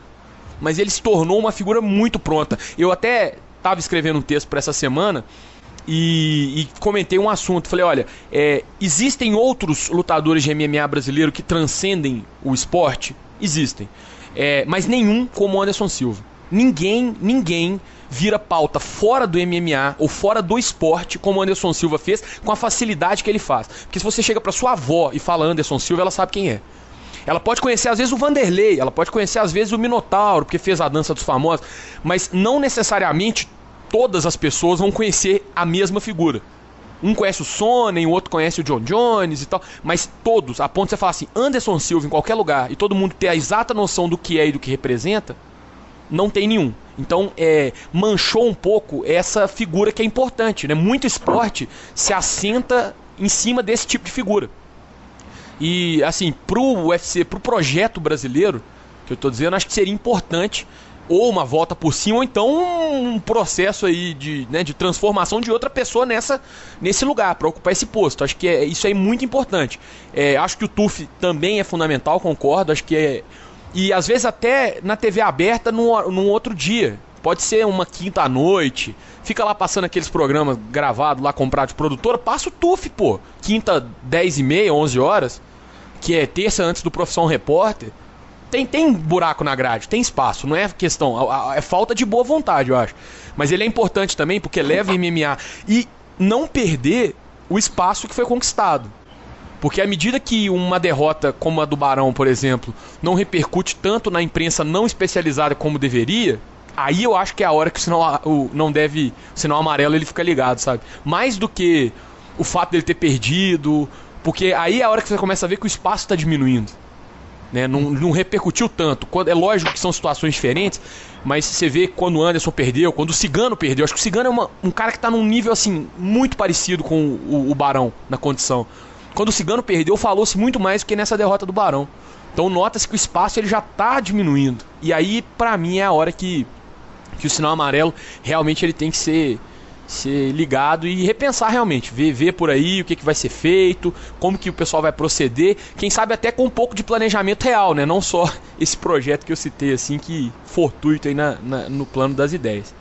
mas ele se tornou uma figura muito pronta. Eu até estava escrevendo um texto para essa semana e comentei um assunto. Falei, olha, existem outros lutadores de MMA brasileiro que transcendem o esporte? Existem. Mas nenhum como o Anderson Silva. Ninguém vira pauta fora do MMA ou fora do esporte como o Anderson Silva fez, com a facilidade que ele faz. Porque se você chega pra sua avó e fala Anderson Silva, ela sabe quem é. Ela pode conhecer às vezes o Vanderlei, ela pode conhecer às vezes o Minotauro, porque fez a dança dos famosos, mas não necessariamente todas as pessoas vão conhecer a mesma figura. Um conhece o Sonnen, o outro conhece o John Jones e tal, mas todos, a ponto de você falar assim, Anderson Silva em qualquer lugar, e todo mundo ter a exata noção do que é e do que representa, não tem nenhum. Então, manchou um pouco essa figura que é importante, né? Muito esporte se assenta em cima desse tipo de figura. E, assim, pro UFC, pro projeto brasileiro, que eu tô dizendo, acho que seria importante ou uma volta por cima, ou então um processo aí de transformação de outra pessoa nesse lugar, para ocupar esse posto. Acho que isso aí é muito importante. Acho que o TUF também é fundamental, concordo, acho que é... E às vezes até na TV aberta num outro dia. Pode ser uma quinta à noite. Fica lá passando aqueles programas gravados lá, comprados de produtora. Passa o TUF, pô. Quinta, 10h30, 11 horas. Que é terça antes do Profissão Repórter. Tem buraco na grade, tem espaço. Não é questão, é falta de boa vontade, eu acho. Mas ele é importante também porque leva MMA. E não perder o espaço que foi conquistado. Porque à medida que uma derrota como a do Barão, por exemplo, não repercute tanto na imprensa não especializada como deveria, aí eu acho que é a hora que o sinal amarelo ele fica ligado, sabe? Mais do que o fato dele ter perdido, porque aí é a hora que você começa a ver que o espaço está diminuindo. Né? Não repercutiu tanto. É lógico que são situações diferentes, mas você vê quando o Anderson perdeu, quando o Cigano perdeu. Acho que o Cigano é um cara que está num nível assim muito parecido com o Barão na condição. Quando o Cigano perdeu, falou-se muito mais do que nessa derrota do Barão. Então nota-se que o espaço ele já está diminuindo. E aí, pra mim, é a hora que o sinal amarelo realmente ele tem que ser ligado e repensar realmente. Ver por aí o que vai ser feito, como que o pessoal vai proceder. Quem sabe até com um pouco de planejamento real, né? Não só esse projeto que eu citei, assim, que fortuito aí no plano das ideias.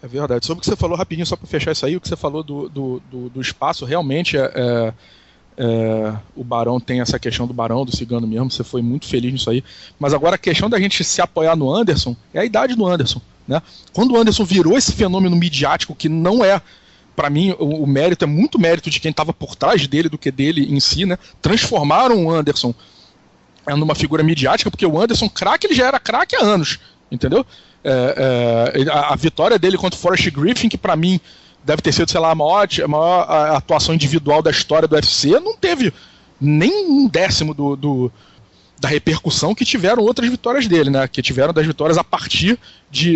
É verdade. Sobre o que você falou, rapidinho, só para fechar isso aí, o que você falou do espaço, realmente o Barão tem essa questão do Barão, do Cigano mesmo, você foi muito feliz nisso aí, mas agora a questão da gente se apoiar no Anderson é a idade do Anderson, né? Quando o Anderson virou esse fenômeno midiático que não é, pra mim, o mérito é muito mérito de quem estava por trás dele do que dele em si, né? Transformaram o Anderson numa figura midiática, porque o Anderson craque, ele já era craque há anos, entendeu? A vitória dele contra o Forrest Griffin, que pra mim deve ter sido, sei lá, a maior atuação individual da história do UFC, não teve nem um décimo da repercussão que tiveram outras vitórias dele, né? Que tiveram das vitórias a partir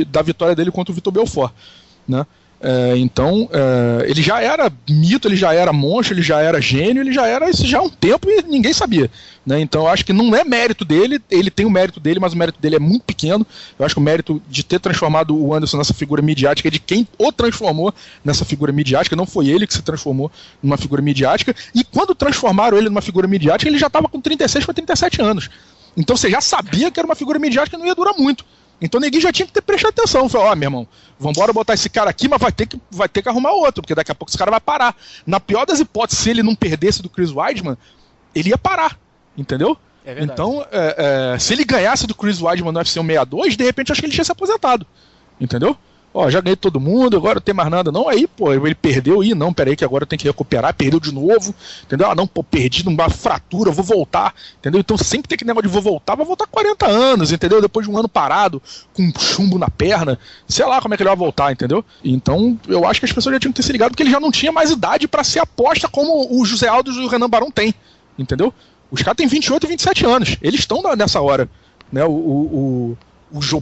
da vitória dele contra o Vitor Belfort, né? Então, ele já era mito, ele já era monstro, ele já era gênio, ele já era isso já há um tempo e ninguém sabia, né? Então eu acho que não é mérito dele, ele tem o mérito dele, mas o mérito dele é muito pequeno. Eu acho que o mérito de ter transformado o Anderson nessa figura midiática é de quem o transformou nessa figura midiática, não foi ele que se transformou numa figura midiática, e quando transformaram ele numa figura midiática, ele já estava com 36 para 37 anos. Então você já sabia que era uma figura midiática e não ia durar muito. Então ninguém já tinha que ter prestado atenção. Falou, meu irmão, vambora botar esse cara aqui, mas vai ter que arrumar outro, porque daqui a pouco esse cara vai parar. Na pior das hipóteses, se ele não perdesse do Chris Weidman, ele ia parar, entendeu? Então, se ele ganhasse do Chris Weidman no UFC 162, de repente acho que ele tinha se aposentado, entendeu? ó, já ganhei todo mundo, agora não tem mais nada, não. Aí, pô, ele perdeu, não, peraí que agora eu tenho que recuperar, perdeu de novo, entendeu? Ah, não, pô, perdi numa fratura, vou voltar, entendeu? Então sempre tem aquele negócio de vou voltar 40 anos, entendeu? Depois de um ano parado, com um chumbo na perna, sei lá como é que ele vai voltar, entendeu? Então, eu acho que as pessoas já tinham que ter se ligado, porque ele já não tinha mais idade pra ser aposta como o José Aldo e o Renan Barão têm, entendeu? Os caras têm 28 e 27 anos, eles estão nessa hora, né? O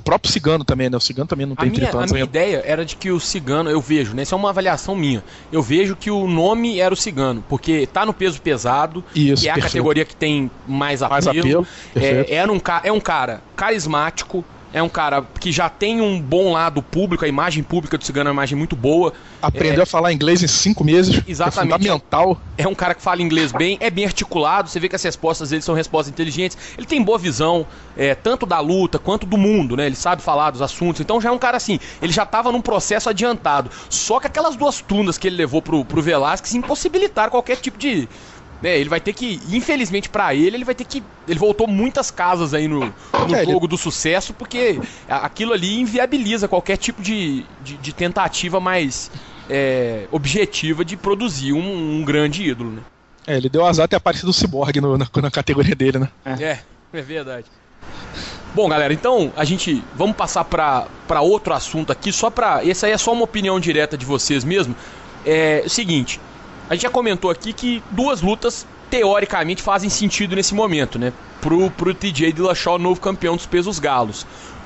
próprio Cigano também, né? O Cigano também não tem 30 anos. A minha ideia era de que o Cigano, eu vejo, né? Isso é uma avaliação minha. Eu vejo que o nome era o Cigano, porque tá no peso pesado, isso, que é a categoria que tem mais apelo. É um cara carismático, é um cara que já tem um bom lado público, a imagem pública do Cigano é uma imagem muito boa. Aprendeu a falar inglês em 5 meses. Exatamente. É fundamental. É um cara que fala inglês bem, é bem articulado, você vê que as respostas dele são respostas inteligentes. Ele tem boa visão, tanto da luta quanto do mundo, né? Ele sabe falar dos assuntos, então já é um cara assim, ele já estava num processo adiantado. Só que aquelas 2 tundas que ele levou pro Velasquez impossibilitaram qualquer tipo de... ele vai ter que, infelizmente pra ele vai ter que... Ele voltou muitas casas aí no jogo do sucesso, porque aquilo ali inviabiliza qualquer tipo de tentativa mais objetiva de produzir um grande ídolo, né? Ele deu azar ter aparecido o Cyborg na categoria dele, né? É verdade. Bom, galera, então vamos passar pra outro assunto aqui, esse aí é só uma opinião direta de vocês mesmo. É o seguinte... A gente já comentou aqui que 2 lutas, teoricamente, fazem sentido nesse momento, né? Pro TJ Dillashaw, novo campeão dos pesos galos.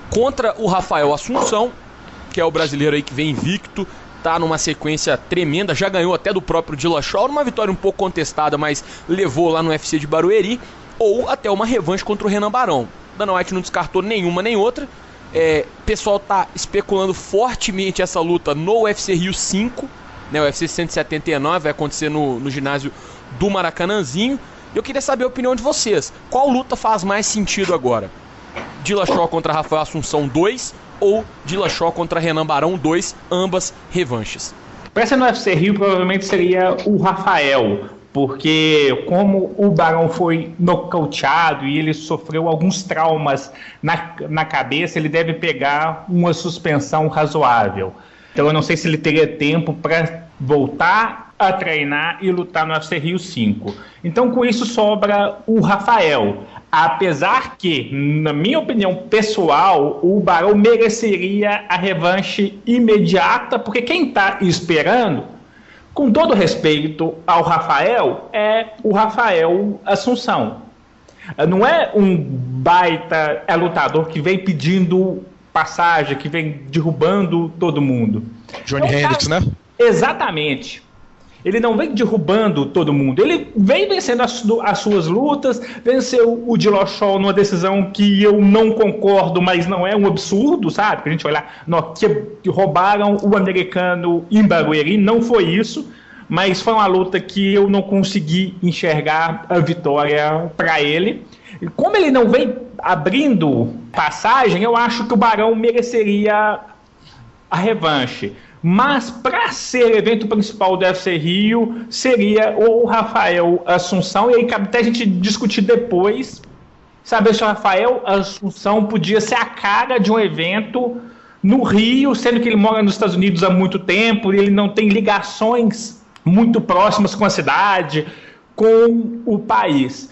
Contra o Rafael Assunção, que é o brasileiro aí que vem invicto, tá numa sequência tremenda, já ganhou até do próprio Dillashaw, numa vitória um pouco contestada, mas levou lá no UFC de Barueri, ou até uma revanche contra o Renan Barão. Dana White não descartou nenhuma nem outra. O pessoal tá especulando fortemente essa luta no UFC Rio 5, né, o UFC 179 vai acontecer no ginásio do Maracanãzinho. Eu queria saber a opinião de vocês. Qual luta faz mais sentido agora? Dillashaw contra Rafael Assunção 2 ou Dillashaw contra Renan Barão 2, ambas revanches? Para ser no UFC Rio, provavelmente seria o Rafael, porque como o Barão foi nocauteado e ele sofreu alguns traumas na cabeça, ele deve pegar uma suspensão razoável. Então eu não sei se ele teria tempo para voltar a treinar e lutar no UFC Rio 5. Então com isso sobra o Rafael. Apesar que, na minha opinião pessoal, o Barão mereceria a revanche imediata, porque quem está esperando, com todo respeito ao Rafael, é o Rafael Assunção. Não é um baita lutador que vem pedindo passagem, que vem derrubando todo mundo. Johnny Hendricks, né? Exatamente. Ele não vem derrubando todo mundo. Ele vem vencendo as suas lutas, venceu o Dillashaw numa decisão que eu não concordo, mas não é um absurdo, sabe? Que a gente olhar, que roubaram o americano em Barueri, não foi isso, mas foi uma luta que eu não consegui enxergar a vitória para ele. E como ele não vem abrindo passagem, eu acho que o Barão mereceria a revanche. Mas para ser evento principal do UFC Rio, seria o Rafael Assunção, e aí cabe até a gente discutir depois, saber se o Rafael Assunção podia ser a cara de um evento no Rio, sendo que ele mora nos Estados Unidos há muito tempo, e ele não tem ligações muito próximas com a cidade, com o país.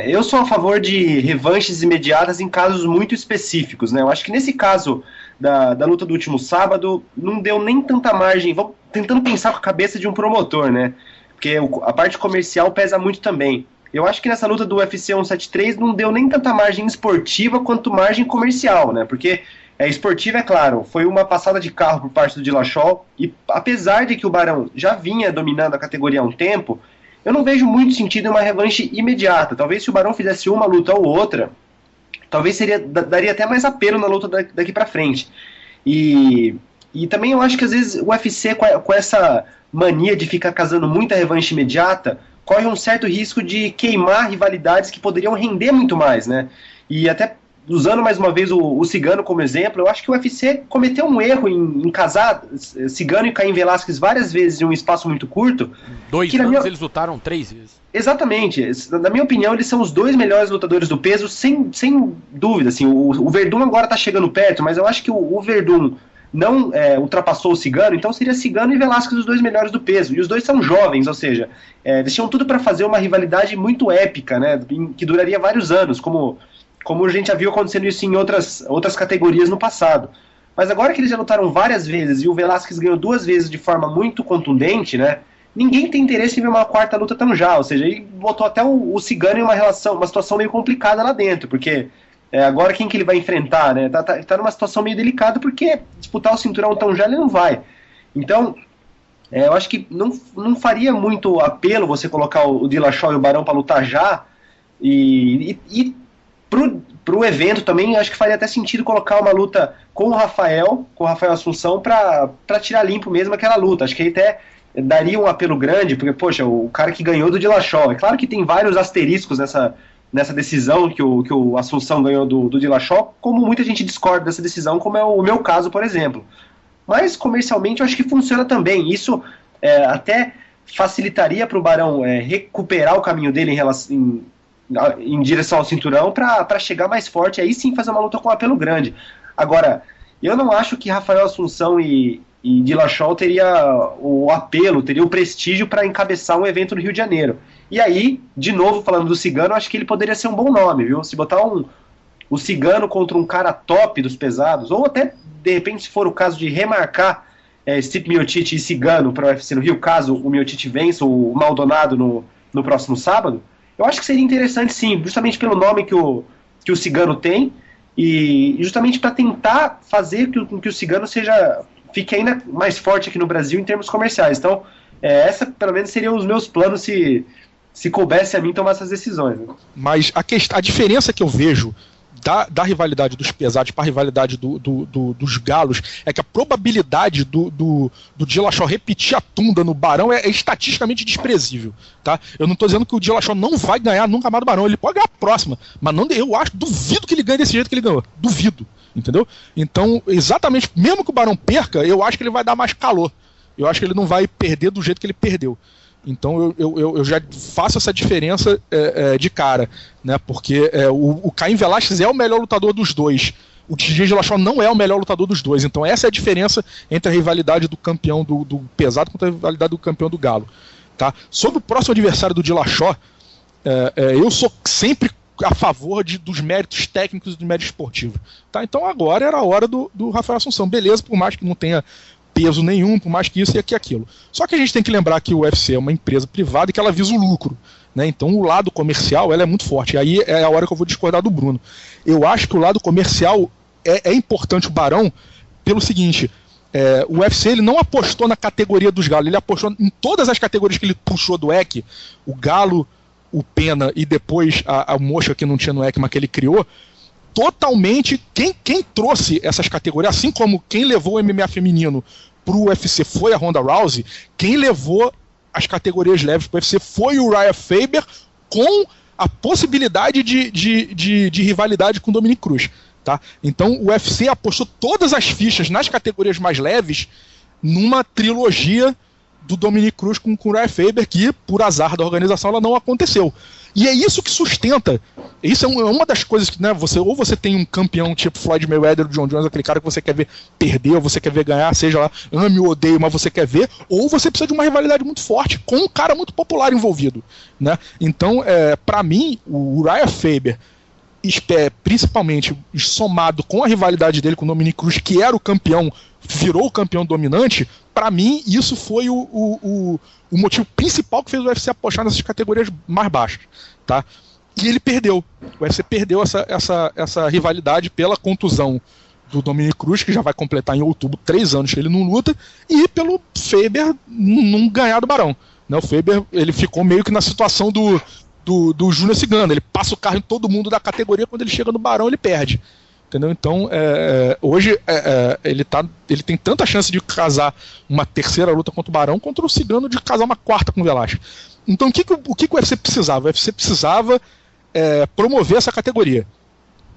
Eu sou a favor de revanches imediatas em casos muito específicos, né? Eu acho que nesse caso da luta do último sábado, não deu nem tanta margem, vamos tentando pensar com a cabeça de um promotor, né? Porque a parte comercial pesa muito também. Eu acho que nessa luta do UFC 173 não deu nem tanta margem esportiva quanto margem comercial, né? Porque esportiva, é claro, foi uma passada de carro por parte do Dillashaw, e apesar de que o Barão já vinha dominando a categoria há um tempo, eu não vejo muito sentido em uma revanche imediata. Talvez se o Barão fizesse uma luta ou outra, talvez daria até mais apelo na luta daqui pra frente. E também eu acho que às vezes o UFC, com essa mania de ficar casando muita revanche imediata, corre um certo risco de queimar rivalidades que poderiam render muito mais, né? E até usando mais uma vez o Cigano como exemplo, eu acho que o UFC cometeu um erro em casar Cigano e Caim Velasquez várias vezes em um espaço muito curto. 2 anos eles lutaram 3 vezes. Exatamente. Na minha opinião, eles são os 2 melhores lutadores do peso, sem dúvida. Assim, o Verdun agora tá chegando perto, mas eu acho que o Verdun, não ultrapassou o Cigano, então seria Cigano e Velasquez os 2 melhores do peso. E os 2 são jovens, ou seja, eles tinham tudo para fazer uma rivalidade muito épica, né, que duraria vários anos, como a gente já viu acontecendo isso em outras categorias no passado. Mas agora que eles já lutaram várias vezes e o Velasquez ganhou 2 vezes de forma muito contundente, né, ninguém tem interesse em ver uma 4ª luta tão já, ou seja, ele botou até o Cigano em uma situação meio complicada lá dentro, porque agora quem que ele vai enfrentar, né, tá numa situação meio delicada, porque disputar o cinturão tão já ele não vai. Então, eu acho que não faria muito apelo você colocar o Dillashaw e o Barão para lutar já, e pro evento também, acho que faria até sentido colocar uma luta com o Rafael Assunção, para tirar limpo mesmo aquela luta. Acho que até daria um apelo grande, porque, poxa, o cara que ganhou do Dillashaw, é claro que tem vários asteriscos nessa decisão que o Assunção ganhou do Dillashaw, como muita gente discorda dessa decisão, como é o meu caso, por exemplo. Mas, comercialmente, eu acho que funciona também. Isso até facilitaria para o Barão recuperar o caminho dele em direção ao cinturão, para chegar mais forte, aí sim fazer uma luta com um apelo grande. Agora, eu não acho que Rafael Assunção e Dillashaw teria o apelo, teria o prestígio para encabeçar um evento no Rio de Janeiro. E aí, de novo, falando do Cigano, acho que ele poderia ser um bom nome, viu? Se botar o Cigano contra um cara top dos pesados, ou até, de repente, se for o caso de remarcar Stipe Miocic e Cigano para o UFC no Rio, caso o Miocic vença o Maldonado no próximo sábado, eu acho que seria interessante sim, justamente pelo nome que o Cigano tem, e justamente para tentar fazer que o Cigano fique ainda mais forte aqui no Brasil em termos comerciais. Então, essa pelo menos seriam os meus planos se coubesse a mim tomar essas decisões. Né? Mas a diferença que eu vejo da rivalidade dos pesados para a rivalidade dos galos é que a probabilidade do Dillashaw repetir a tunda no Barão é estatisticamente desprezível, tá? Eu não estou dizendo que o Dillashaw não vai ganhar nunca mais do Barão, ele pode ganhar a próxima, mas duvido que ele ganhe desse jeito que ele ganhou, duvido, entendeu? Então, exatamente, mesmo que o Barão perca, eu acho que ele vai dar mais calor, eu acho que ele não vai perder do jeito que ele perdeu. Então eu já faço essa diferença de cara, né? Porque o Caim Velasquez é o melhor lutador dos dois. O TJ Dillashaw não é o melhor lutador dos dois. Então essa é a diferença entre a rivalidade do campeão do pesado contra a rivalidade do campeão do galo. Tá? Sobre o próximo adversário do Dillashaw, eu sou sempre a favor dos méritos técnicos e do mérito esportivo. Tá? Então agora era a hora do Rafael Assunção. Beleza, por mais que não tenha peso nenhum, por mais que isso e aquilo. Só que a gente tem que lembrar que o UFC é uma empresa privada e que ela visa o lucro, né? Então o lado comercial ela é muito forte. E aí é a hora que eu vou discordar do Bruno. Eu acho que o lado comercial é importante o Barão pelo seguinte, o UFC ele não apostou na categoria dos galos, ele apostou em todas as categorias que ele puxou do EC, o galo, o pena e depois a mosca que não tinha no EC, mas que ele criou. Totalmente, quem trouxe essas categorias, assim como quem levou o MMA feminino pro UFC foi a Ronda Rousey, quem levou as categorias leves pro UFC foi o Urijah Faber, com a possibilidade de rivalidade com o Dominick Cruz, tá? Então o UFC apostou todas as fichas nas categorias mais leves numa trilogia do Dominick Cruz com o Urijah Faber, que por azar da organização ela não aconteceu. E é isso que sustenta, isso é uma das coisas que, né, ou você tem um campeão tipo Floyd Mayweather, John Jones, aquele cara que você quer ver perder, ou você quer ver ganhar, seja lá, ame ou odeio, mas você quer ver, ou você precisa de uma rivalidade muito forte, com um cara muito popular envolvido, né? Então, pra mim, o Urijah Faber, principalmente somado com a rivalidade dele com o Dominick Cruz, que era o campeão, virou o campeão dominante, pra mim, isso foi o motivo principal que fez o UFC apostar nessas categorias mais baixas, tá? E ele perdeu. O UFC perdeu essa rivalidade pela contusão do Dominick Cruz, que já vai completar em outubro 3 anos que ele não luta, e pelo Faber não ganhar do Barão, né? O Faber ele ficou meio que na situação do Júnior Cigano, ele passa o carro em todo mundo da categoria, quando ele chega no Barão ele perde. Entendeu? Então, hoje ele tem tanta chance de casar uma terceira luta contra o Barão, contra o Cigano de casar uma quarta com o Velasquez. Então, o que o UFC precisava? O UFC precisava promover essa categoria.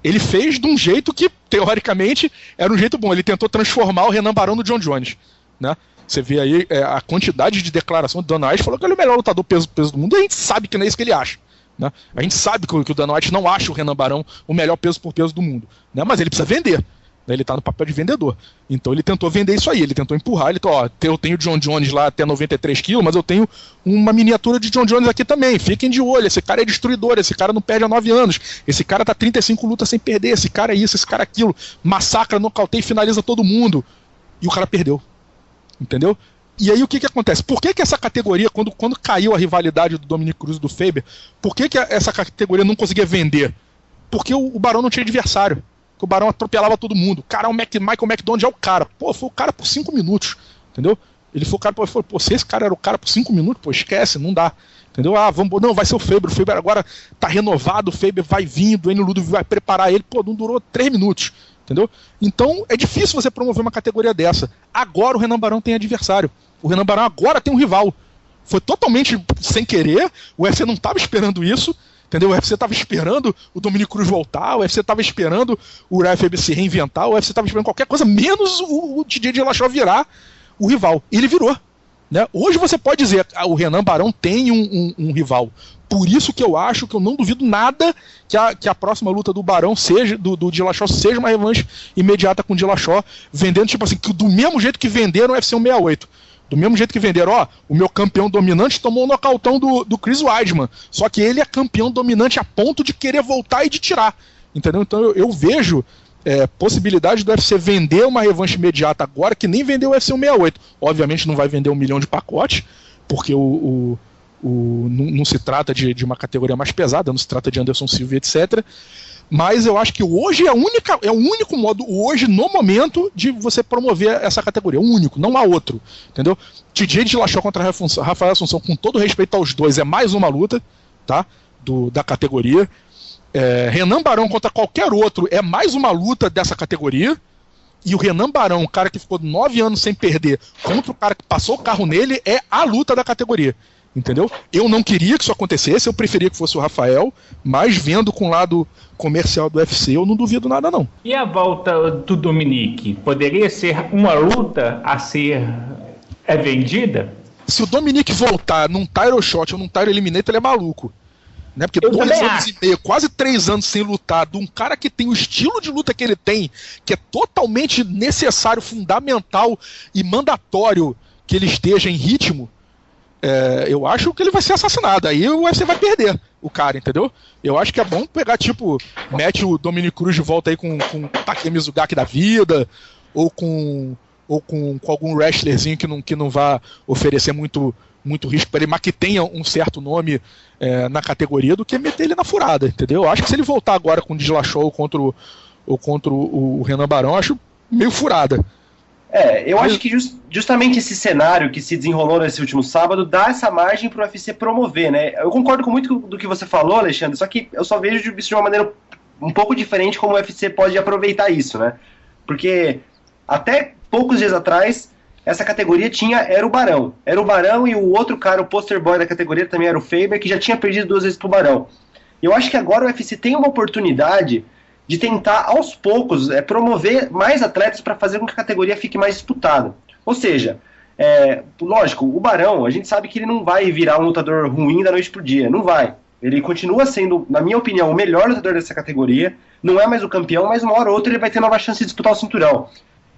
Ele fez de um jeito que, teoricamente, era um jeito bom. Ele tentou transformar o Renan Barão no John Jones, né? Você vê aí a quantidade de declaração do Dana White, falou que ele é o melhor lutador peso do mundo, e a gente sabe que não é isso que ele acha. Né? A gente sabe que o Dana White não acha o Renan Barão o melhor peso por peso do mundo, né? Mas ele precisa vender. Ele tá no papel de vendedor. Então ele tentou vender isso aí, ele tentou empurrar, ele falou, eu tenho John Jones lá até 93 quilos, mas eu tenho uma miniatura de John Jones aqui também, fiquem de olho, esse cara é destruidor, esse cara não perde há 9 anos, esse cara tá 35 lutas sem perder, esse cara é isso, esse cara é aquilo, massacra, nocauteia e finaliza todo mundo. E o cara perdeu. Entendeu? E aí o que acontece? Por que essa categoria, quando caiu a rivalidade do Dominick Cruz e do Faber, por que essa categoria não conseguia vender? Porque o Barão não tinha adversário. Que o Barão atropelava todo mundo. O cara, Michael McDonald é o cara. Pô, foi o cara por 5 minutos. Entendeu? Ele foi o cara, pô, se esse cara era o cara por 5 minutos, pô, esquece, não dá. Entendeu? Não, vai ser o Faber. O Faber agora tá renovado, o Faber vai vindo, o Enio Ludwig vai preparar ele. Pô, não durou 3 minutos. Entendeu? Então é difícil você promover uma categoria dessa. Agora o Renan Barão tem adversário. O Renan Barão agora tem um rival. Foi totalmente sem querer. O UFC não estava esperando isso. Entendeu? O UFC estava esperando o Dominick Cruz voltar, o UFC estava esperando o Uriah Faber se reinventar, o UFC estava esperando qualquer coisa, menos o TJ Dillashaw virar o rival. E ele virou. Né? Hoje você pode dizer que o Renan Barão tem um rival. Por isso que eu acho que eu não duvido nada que a próxima luta do Barão seja, do Dillashaw, seja uma revanche imediata com o Dillashaw, vendendo tipo assim, que do mesmo jeito que venderam o UFC 168. Do mesmo jeito que venderam, o meu campeão dominante tomou um nocautão do Chris Weidman. Só que ele é campeão dominante a ponto de querer voltar e de tirar. Entendeu? Então eu vejo possibilidade do UFC vender uma revanche imediata agora, que nem vendeu o UFC 168. Obviamente não vai vender 1 milhão de pacotes, porque não se trata de uma categoria mais pesada, não se trata de Anderson Silva, etc. Mas eu acho que hoje é o único modo, hoje, no momento, de você promover essa categoria. O único, não há outro. Entendeu? TJ Dillashaw contra Rafael Assunção, com todo respeito aos dois, é mais uma luta, tá? Da categoria. Renan Barão contra qualquer outro é mais uma luta dessa categoria. E o Renan Barão, o cara que ficou 9 anos sem perder, contra o cara que passou o carro nele, é a luta da categoria. Entendeu? Eu não queria que isso acontecesse, eu preferia que fosse o Rafael, mas vendo com o lado comercial do UFC, eu não duvido nada não. E a volta do Dominick? Poderia ser uma luta a ser vendida? Se o Dominick voltar num title shot ou num title eliminator, ele é maluco. Né? Porque 2 anos e meio, quase 3 anos sem lutar, de um cara que tem o estilo de luta que ele tem, que é totalmente necessário, fundamental e mandatório que ele esteja em ritmo, eu acho que ele vai ser assassinado. Aí o UFC vai perder o cara, entendeu? Eu acho que é bom pegar, tipo, mete o Dominick Cruz de volta aí com o Takeya Mizugaki da vida, ou com algum wrestlerzinho que não vá oferecer muito risco para ele, mas que tenha um certo nome na categoria, do que meter ele na furada, entendeu? Eu acho que se ele voltar agora com o Dillashaw ou contra o Renan Barão, eu acho meio furada. Eu acho que justamente esse cenário que se desenrolou nesse último sábado dá essa margem para o UFC promover, né? Eu concordo com muito do que você falou, Alexandre, só que eu só vejo isso de uma maneira um pouco diferente como o UFC pode aproveitar isso, né? Porque até poucos dias atrás, essa categoria era o Barão. Era o Barão e o outro cara, o poster boy da categoria também era o Faber, que já tinha perdido 2 vezes pro Barão. Eu acho que agora o UFC tem uma oportunidade de tentar, aos poucos, promover mais atletas para fazer com que a categoria fique mais disputada. Ou seja, lógico, o Barão, a gente sabe que ele não vai virar um lutador ruim da noite pro dia, não vai. Ele continua sendo, na minha opinião, o melhor lutador dessa categoria, não é mais o campeão, mas uma hora ou outra ele vai ter nova chance de disputar o cinturão.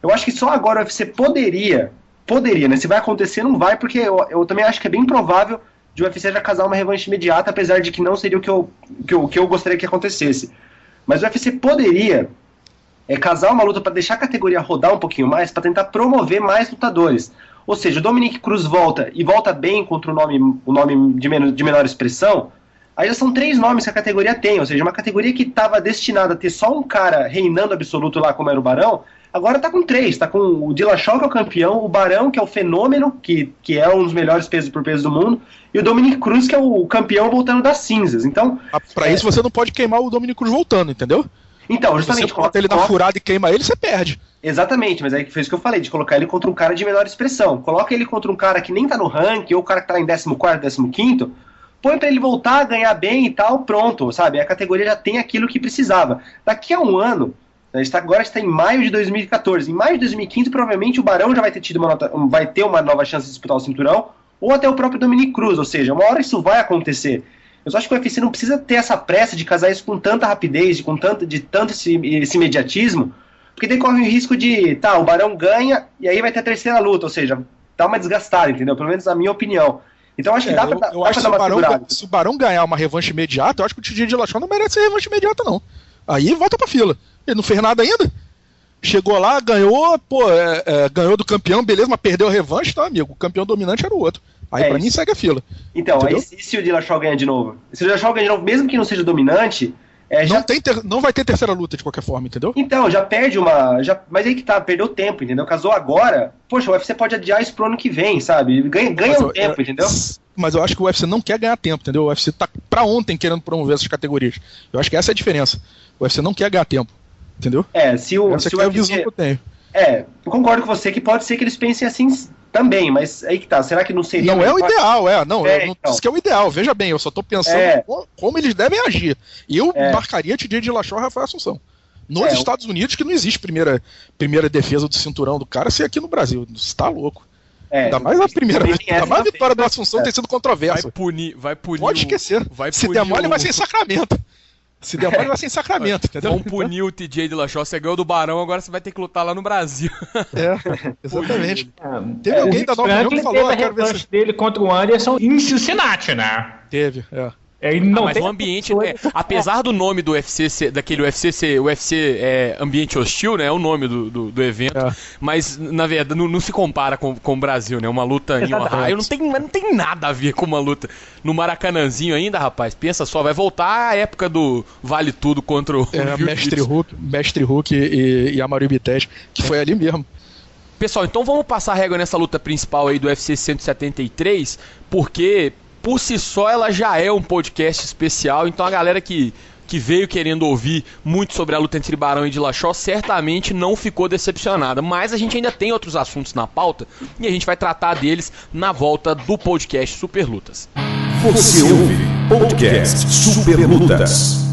Eu acho que só agora o UFC poderia, né? Se vai acontecer, não vai, porque eu também acho que é bem provável de o UFC já casar uma revanche imediata, apesar de que não seria o que eu gostaria que acontecesse. Mas o UFC poderia casar uma luta para deixar a categoria rodar um pouquinho mais, para tentar promover mais lutadores. Ou seja, o Dominick Cruz volta bem contra o nome de menor expressão, aí já são 3 nomes que a categoria tem. Ou seja, uma categoria que estava destinada a ter só um cara reinando absoluto lá, como era o Barão, agora está com 3. Está com o Dillashaw, que é o campeão, o Barão, que é o fenômeno, que é um dos melhores pesos por peso do mundo, e o Dominick Cruz, que é o campeão voltando das cinzas. Então, para isso você não pode queimar o Dominick Cruz voltando, entendeu? Então, justamente. Se você coloca ele na furada e queima ele, você perde. Exatamente, mas aí foi isso que eu falei, de colocar ele contra um cara de menor expressão. Coloca ele contra um cara que nem tá no ranking, ou o cara que tá em 14º, 15º, põe pra ele voltar, ganhar bem e tal, pronto, sabe? A categoria já tem aquilo que precisava. Daqui a um ano, agora está em maio de 2014. Em maio de 2015, provavelmente o Barão já vai ter uma nova chance de disputar o cinturão, ou até o próprio Dominick Cruz, ou seja, uma hora isso vai acontecer. Eu só acho que o UFC não precisa ter essa pressa de casar isso com tanta rapidez, de tanto esse imediatismo, Porque daí corre o risco de, o Barão ganha e aí vai ter a terceira luta, ou seja, dá uma desgastada, entendeu? Pelo menos na minha opinião. Então acho que dá pra dar uma segurada. Se o Barão ganhar uma revanche imediata, eu acho que o TJ Dillashaw não merece revanche imediata, não. Aí volta pra fila. Ele não fez nada ainda. Chegou lá, ganhou, ganhou do campeão, beleza, mas perdeu a revanche, tá, amigo? O campeão dominante era o outro. Aí pra mim segue a fila. Então, aí, e se o Dillashaw ganha de novo? Se o Dillashaw ganha de novo, mesmo que não seja dominante... Não vai ter terceira luta de qualquer forma, entendeu? Então, já perde mas aí que tá, perdeu tempo, entendeu? Casou agora, poxa, o UFC pode adiar isso pro ano que vem, sabe? Ganha tempo, entendeu? Mas eu acho que o UFC não quer ganhar tempo, entendeu? O UFC tá pra ontem querendo promover essas categorias. Eu acho que essa é a diferença. O UFC não quer ganhar tempo, entendeu? Se o UFC... é a visão que eu tenho. Eu concordo com você que pode ser que eles pensem assim também, mas aí que tá, será que não seria... Não é o ideal, eu não disse que é o ideal, veja bem, eu só tô pensando como eles devem agir. E eu marcaria TJ Dillashaw e Rafael Assunção. Nos Estados Unidos, que não existe primeira defesa do cinturão do cara, se aqui no Brasil, você tá louco. Ainda mais a primeira vez, ainda mais a vitória do Assunção tem sido controversa. Vai punir. Pode esquecer, se der mole vai ser em Sacramento. Se der mole vai ser em Sacramento, entendeu? Vamos punir o TJ Dillashaw, você ganhou do Barão, agora você vai ter que lutar lá no Brasil. Exatamente. Teve alguém da Nova York que falou, quero ver dele contra o Anderson em Cincinnati, né? Teve, mas o ambiente, apesar do nome do UFC daquele UFC ser UFC ambiente hostil, né? É o nome do evento, mas na verdade não se compara com o Brasil, né? Uma luta em Ohio não tem nada a ver com uma luta no Maracanãzinho ainda, rapaz. Pensa só, vai voltar a época do Vale Tudo contra o Mestre Hulk e Amaru Bittet, que foi ali mesmo. Pessoal, então vamos passar a régua nessa luta principal aí do UFC 173, porque por si só ela já é um podcast especial, então a galera que veio querendo ouvir muito sobre a luta entre Barão e Dillashaw certamente não ficou decepcionada, mas a gente ainda tem outros assuntos na pauta e a gente vai tratar deles na volta do podcast Super Lutas. Você ouve podcast Super Lutas.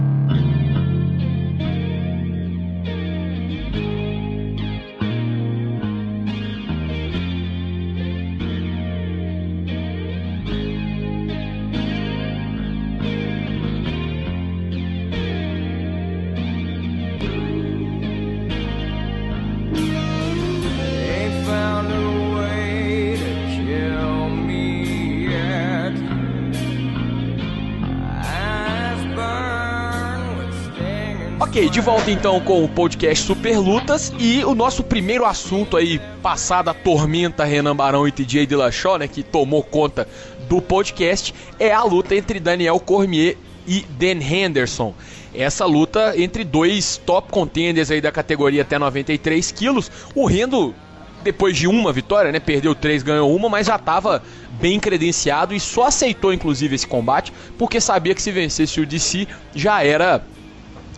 Ok, de volta então com o podcast Super Lutas e o nosso primeiro assunto aí, passada a tormenta Renan Barão e TJ Dillashaw, né, que tomou conta do podcast, é a luta entre Daniel Cormier e Dan Henderson. Essa luta entre dois top contenders aí da categoria até 93 quilos. O Rendo, depois de uma vitória, né, perdeu 3, ganhou uma, mas já estava bem credenciado e só aceitou inclusive esse combate porque sabia que se vencesse o DC já era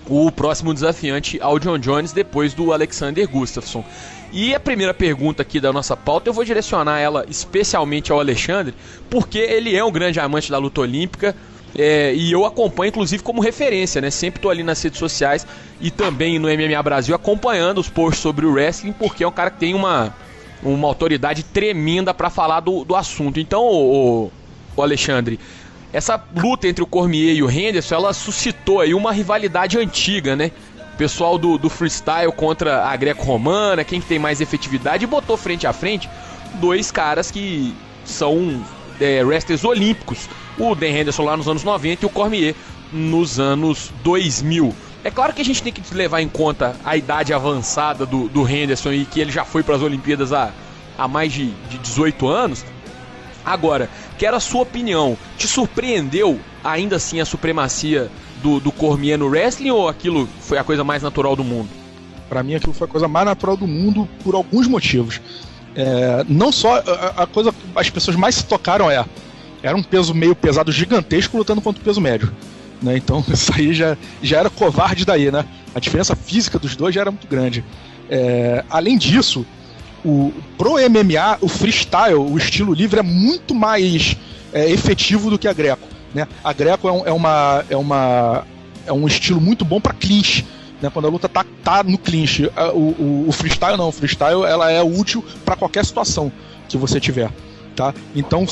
o próximo desafiante ao John Jones depois do Alexander Gustafsson. E a primeira pergunta aqui da nossa pauta eu vou direcionar ela especialmente ao Alexandre, porque ele é um grande amante da luta olímpica e eu acompanho inclusive como referência, né? Sempre estou ali nas redes sociais e também no MMA Brasil acompanhando os posts sobre o wrestling, porque é um cara que tem uma autoridade tremenda para falar do assunto. Então, o Alexandre, essa luta entre o Cormier e o Henderson, ela suscitou aí uma rivalidade antiga, né? O pessoal do freestyle contra a greco-romana, quem tem mais efetividade, e botou frente a frente dois caras que são wrestlers olímpicos. O Dan Henderson lá nos anos 90 e o Cormier nos anos 2000. É claro que a gente tem que levar em conta a idade avançada do Henderson e que ele já foi para as Olimpíadas há mais de 18 anos. Agora, quero a sua opinião. Te surpreendeu ainda assim a supremacia do Cormier no wrestling ou aquilo foi a coisa mais natural do mundo? Pra mim aquilo foi a coisa mais natural do mundo por alguns motivos. Não só a coisa, as pessoas mais se tocaram era um peso meio pesado gigantesco lutando contra o peso médio, né? Então isso aí já era covarde daí, né? A diferença física dos dois já era muito grande. Além disso, pro MMA, o freestyle, o estilo livre é muito mais efetivo do que a greco, né? A greco é um estilo muito bom para clinch, né? Quando a luta tá no clinch. O freestyle não, o freestyle ela é útil para qualquer situação que você tiver, tá? Então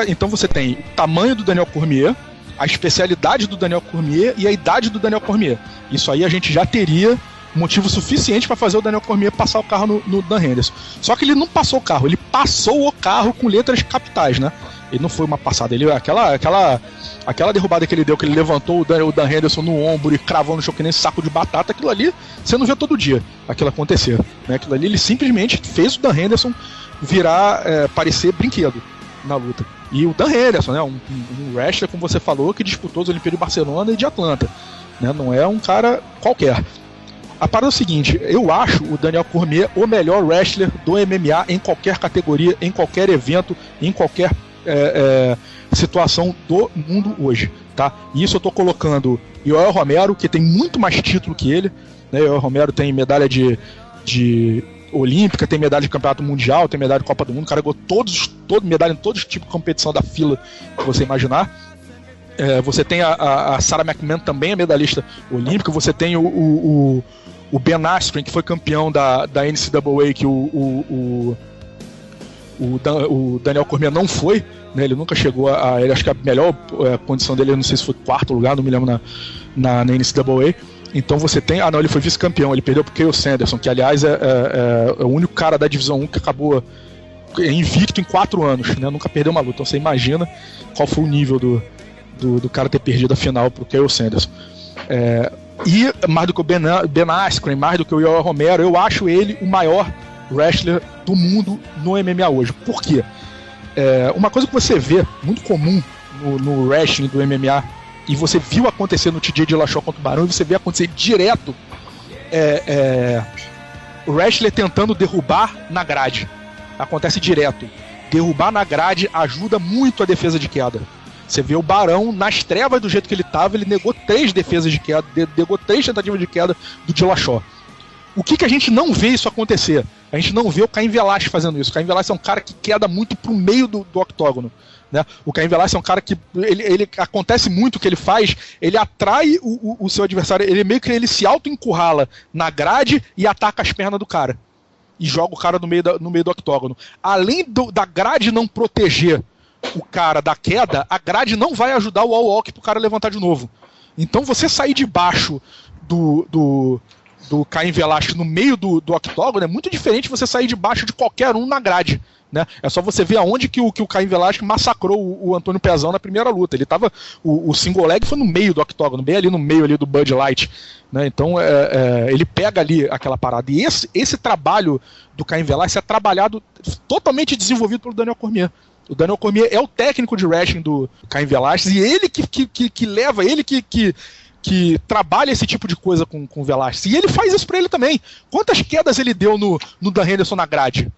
então você tem o tamanho do Daniel Cormier, a especialidade do Daniel Cormier e a idade do Daniel Cormier. Isso aí a gente já teria motivo suficiente para fazer o Daniel Cormier passar o carro no Dan Henderson. Só que ele não passou o carro, ele passou o carro com letras capitais, né? Ele não foi uma passada, ele aquela derrubada que ele deu, que ele levantou o Dan Henderson no ombro e cravou no chão que nem saco de batata, aquilo ali você não vê todo dia aquilo acontecer, né? Aquilo ali ele simplesmente fez o Dan Henderson virar, parecer brinquedo na luta. E o Dan Henderson, né? Um wrestler, como você falou, que disputou as Olimpíadas de Barcelona e de Atlanta, né? Não é um cara qualquer. A parada é o seguinte, eu acho o Daniel Cormier o melhor wrestler do MMA em qualquer categoria, em qualquer evento, em qualquer situação do mundo hoje, tá? E isso eu tô colocando Yoel Romero, que tem muito mais título que ele, né? Yoel Romero tem medalha de olímpica, tem medalha de campeonato mundial, tem medalha de Copa do Mundo, o cara ganhou medalha em todos os tipos de competição da fila que você imaginar. Você tem a Sarah McMahon, também é medalhista olímpica. Você tem o Ben Askren, que foi campeão da NCAA, que o Daniel Cormier não foi, né? Ele nunca chegou ele, acho que a melhor condição dele, eu não sei se foi 4º lugar, não me lembro, na NCAA. Então você tem... não, ele foi vice-campeão, ele perdeu pro Cael Sanderson, que aliás é o único cara da Divisão 1 que acabou invicto em 4 anos, né? Nunca perdeu uma luta. Então você imagina qual foi o nível do cara ter perdido a final pro Cael Sanderson. E mais do que o Ben Askren, mais do que o Yoel Romero, eu acho ele o maior wrestler do mundo no MMA hoje. Por quê? Uma coisa que você vê muito comum no wrestling do MMA, e você viu acontecer no TJ Dillashaw contra o Barão, e você vê acontecer direto, o wrestler tentando derrubar na grade. Acontece direto. Derrubar na grade ajuda muito a defesa de queda. Você vê o Barão, nas trevas do jeito que ele estava, ele negou 3 defesas de queda, negou 3 tentativas de queda do Dillashaw. O que a gente não vê isso acontecer? A gente não vê o Caim Velasquez fazendo isso. O Caim Velasquez é um cara que queda muito pro meio do octógono, né? O Caim Velasquez é um cara que ele acontece muito o que ele faz, ele atrai o seu adversário, ele meio que ele se auto-encurrala na grade e ataca as pernas do cara. E joga o cara no meio do octógono. Além da grade não proteger o cara da queda, a grade não vai ajudar o wall walk pro cara levantar de novo. Então você sair de baixo do Caim Velasquez no meio do octógono é muito diferente de você sair de baixo de qualquer um na grade, né? É só você ver aonde que o Caim Velasquez massacrou o Antônio Pezão na primeira luta. Ele tava, o single leg foi no meio do octógono, bem ali no meio ali do Bud Light, né? Então ele pega ali aquela parada. E esse trabalho do Caim Velasquez é trabalhado, totalmente desenvolvido pelo Daniel Cormier. O Daniel Cormier é o técnico de wrestling do Caim Velasquez, e ele que leva, ele que trabalha esse tipo de coisa com o Velasquez. E ele faz isso pra ele também. Quantas quedas ele deu no Dan Henderson na grade?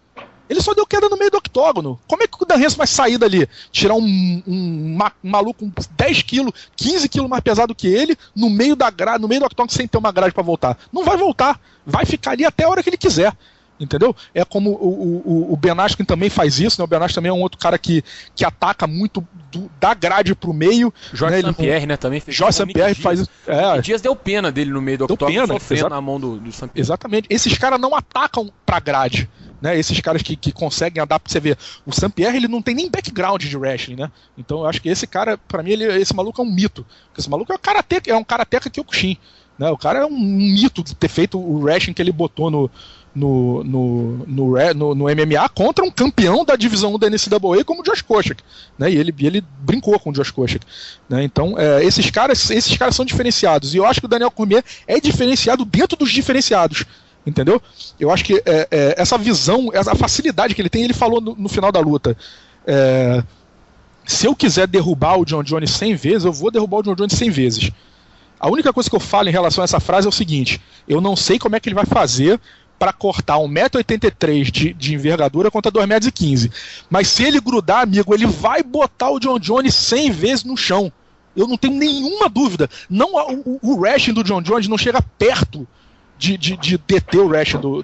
Ele só deu queda no meio do octógono. Como é que o Dan Henderson vai sair dali? Tirar um maluco com 10 quilos, 15 quilos mais pesado que ele, no meio do octógono, sem ter uma grade pra voltar? Não vai voltar. Vai ficar ali até a hora que ele quiser. Entendeu? É como o Ben Askren também faz isso, né? O Ben Askren também é um outro cara que ataca muito da grade pro meio. Jorge St-Pierre, né? Também fez. Jorge St-Pierre faz isso. O Dias deu pena dele no meio do octógono, sofrendo na mão do St-Pierre. Exatamente. Esses caras não atacam pra grade, né? Esses caras que conseguem adaptar. Você vê, o St-Pierre, ele não tem nem background de wrestling, né? Então eu acho que esse cara, pra mim, esse maluco é um mito. Porque esse maluco é um karateka Kyokushin, né? O cara é um mito de ter feito o wrestling que ele botou no MMA contra um campeão da divisão 1 da NCAA como o Josh Koscheck, né? E ele brincou com o Josh Koscheck, né? Então esses caras são diferenciados, e eu acho que o Daniel Cormier é diferenciado dentro dos diferenciados, entendeu? Eu acho que essa visão, essa facilidade que ele tem, ele falou no final da luta, se eu quiser derrubar o John Jones 100 vezes, eu vou derrubar o John Jones 100 vezes. A única coisa que eu falo em relação a essa frase é o seguinte: eu não sei como é que ele vai fazer para cortar 1,83 m de envergadura contra 2,15 m. Mas se ele grudar, amigo, ele vai botar o John Jones 100 vezes no chão. Eu não tenho nenhuma dúvida. Não, o wrestling do John Jones não chega perto de deter o wrestling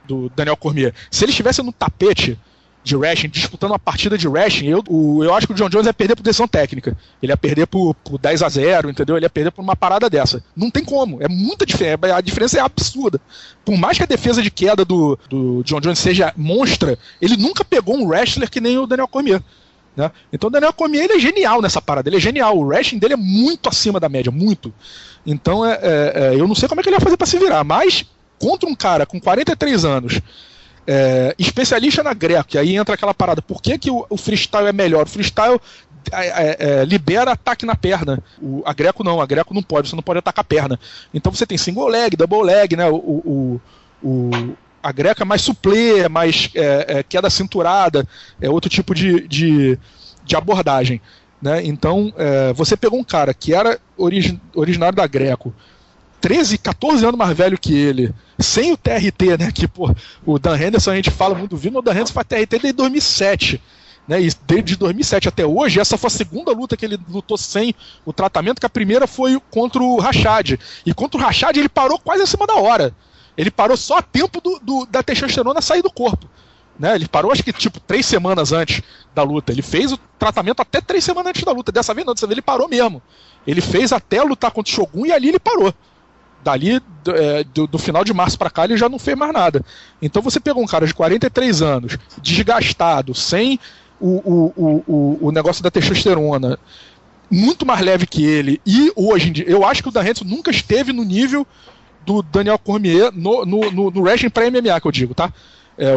do Daniel Cormier. Se ele estivesse no tapete de wrestling, disputando uma partida de wrestling, eu acho que o John Jones ia perder por decisão técnica. Ele ia perder por 10-0, entendeu? Ele ia perder por uma parada dessa. Não tem como. É muita diferença. A diferença é absurda. Por mais que a defesa de queda do John Jones seja monstra, ele nunca pegou um wrestler que nem o Daniel Cormier. Né? Então o Daniel Cormier ele é genial nessa parada, ele é genial, o wrestling dele é muito acima da média, muito. Então eu não sei como é que ele vai fazer pra se virar, mas contra um cara com 43 anos, especialista na greco, que aí entra aquela parada, por que o freestyle é melhor? O freestyle libera ataque na perna, a greco não pode, você não pode atacar a perna. Então você tem single leg, double leg, né? A greca é mais suplê, é mais queda cinturada, é outro tipo de abordagem. Né? Então, você pegou um cara que era originário da greco, 13, 14 anos mais velho que ele, sem o TRT, né? Que pô, o Dan Henderson, a gente fala muito do mas o Dan Henderson faz TRT desde 2007. Né? E desde 2007 até hoje, essa foi a segunda luta que ele lutou sem o tratamento, que a primeira foi contra o Rashad. E contra o Rashad ele parou quase acima da hora. Ele parou só a tempo da testosterona sair do corpo. Né? Ele parou acho que 3 semanas antes da luta. Ele fez o tratamento até 3 semanas antes da luta. Dessa vez não, dessa vez ele parou mesmo. Ele fez até lutar contra o Shogun e ali ele parou. Dali, do final de março pra cá, ele já não fez mais nada. Então você pegou um cara de 43 anos, desgastado, sem o negócio da testosterona, muito mais leve que ele, e hoje em dia, eu acho que o Dan Henderson nunca esteve no nível do Daniel Cormier no wrestling pra MMA, que eu digo, tá?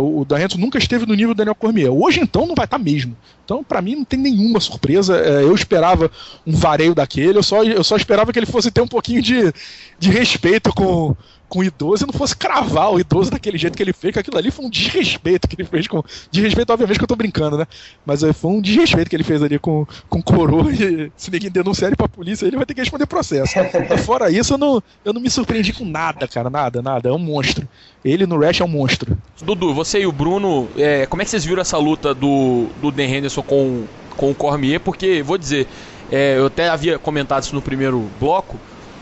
O Dan Henderson nunca esteve no nível do Daniel Cormier. Hoje, então, não vai estar mesmo. Então, pra mim, não tem nenhuma surpresa. Eu esperava um vareio daquele, eu só esperava que ele fosse ter um pouquinho de respeito com o idoso e não fosse cravar o idoso daquele jeito que ele fez, que aquilo ali foi um desrespeito que ele fez com... Desrespeito, obviamente, que eu tô brincando, né? Mas foi um desrespeito que ele fez ali com o coroa, e se ninguém denunciar ele pra polícia, ele vai ter que responder processo. Fora isso, eu não me surpreendi com nada, cara, nada. É um monstro. Ele no wrestling é um monstro. Dudu, você e o Bruno, como é que vocês viram essa luta do Dan Henderson com o Cormier? Porque, vou dizer, eu até havia comentado isso no primeiro bloco,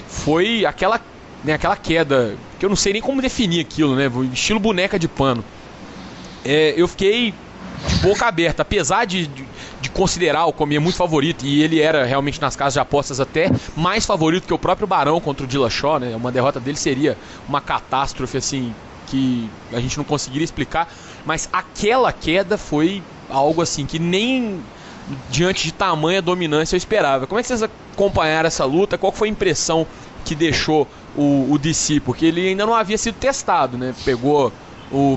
foi aquela queda, que eu não sei nem como definir aquilo, né? Estilo boneca de pano. Eu fiquei de boca aberta, apesar de considerar o Cormier muito favorito, e ele era realmente nas casas de apostas até mais favorito que o próprio Barão contra o Dillashaw, né? Uma derrota dele seria uma catástrofe, assim, que a gente não conseguiria explicar, mas aquela queda foi algo assim que nem diante de tamanha dominância eu esperava. Como é que vocês acompanharam essa luta? Qual foi a impressão que deixou o DC? Porque ele ainda não havia sido testado, né? Pegou,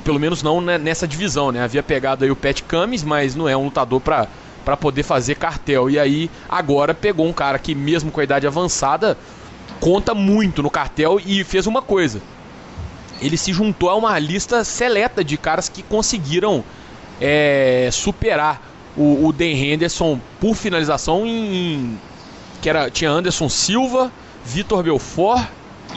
pelo menos não nessa divisão, né? Havia pegado aí o Pat Cummins, mas não é um lutador para poder fazer cartel. E aí agora pegou um cara que mesmo com a idade avançada conta muito no cartel e fez uma coisa. Ele se juntou a uma lista seleta de caras que conseguiram superar o Dan Henderson por finalização tinha Anderson Silva, Vitor Belfort,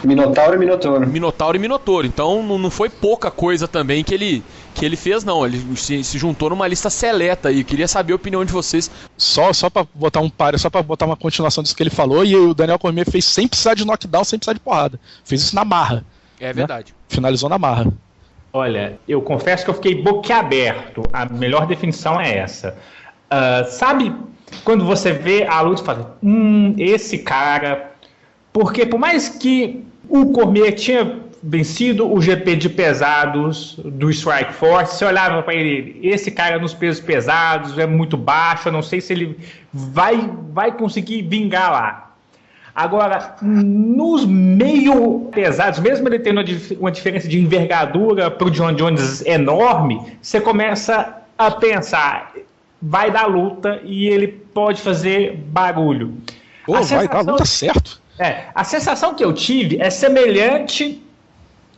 Minotauro e Minotouro. Então não foi pouca coisa também que ele fez, não. Ele se juntou numa lista seleta aí. Queria saber a opinião de vocês. Só pra botar só pra botar uma continuação disso que ele falou, e o Daniel Cormier fez sem precisar de knockdown, sem precisar de porrada. Fez isso na marra. É verdade. Né? Finalizou na marra. Olha, eu confesso que eu fiquei boquiaberto. A melhor definição é essa. Sabe quando você vê a luta e fala, esse cara... Porque por mais que o Cormier tinha vencido o GP de pesados do Strike Force, você olhava para ele, esse cara nos pesos pesados é muito baixo, eu não sei se ele vai conseguir vingar lá. Agora, nos meio pesados, mesmo ele tendo uma diferença de envergadura para o John Jones enorme, você começa a pensar, vai dar luta e ele pode fazer barulho. Vai dar luta certo. A sensação que eu tive é semelhante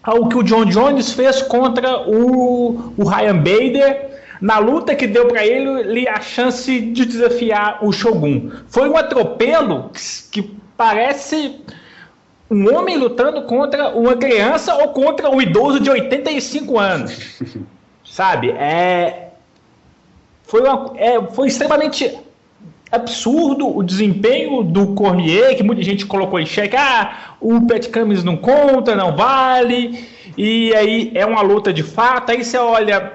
ao que o John Jones fez contra o Ryan Bader na luta que deu para ele a chance de desafiar o Shogun. Foi um atropelo que parece um homem lutando contra uma criança ou contra um idoso de 85 anos. Sabe? Foi extremamente absurdo o desempenho do Cormier, que muita gente colocou em xeque. O Pat Cummins não conta, não vale, e aí é uma luta de fato. Aí você olha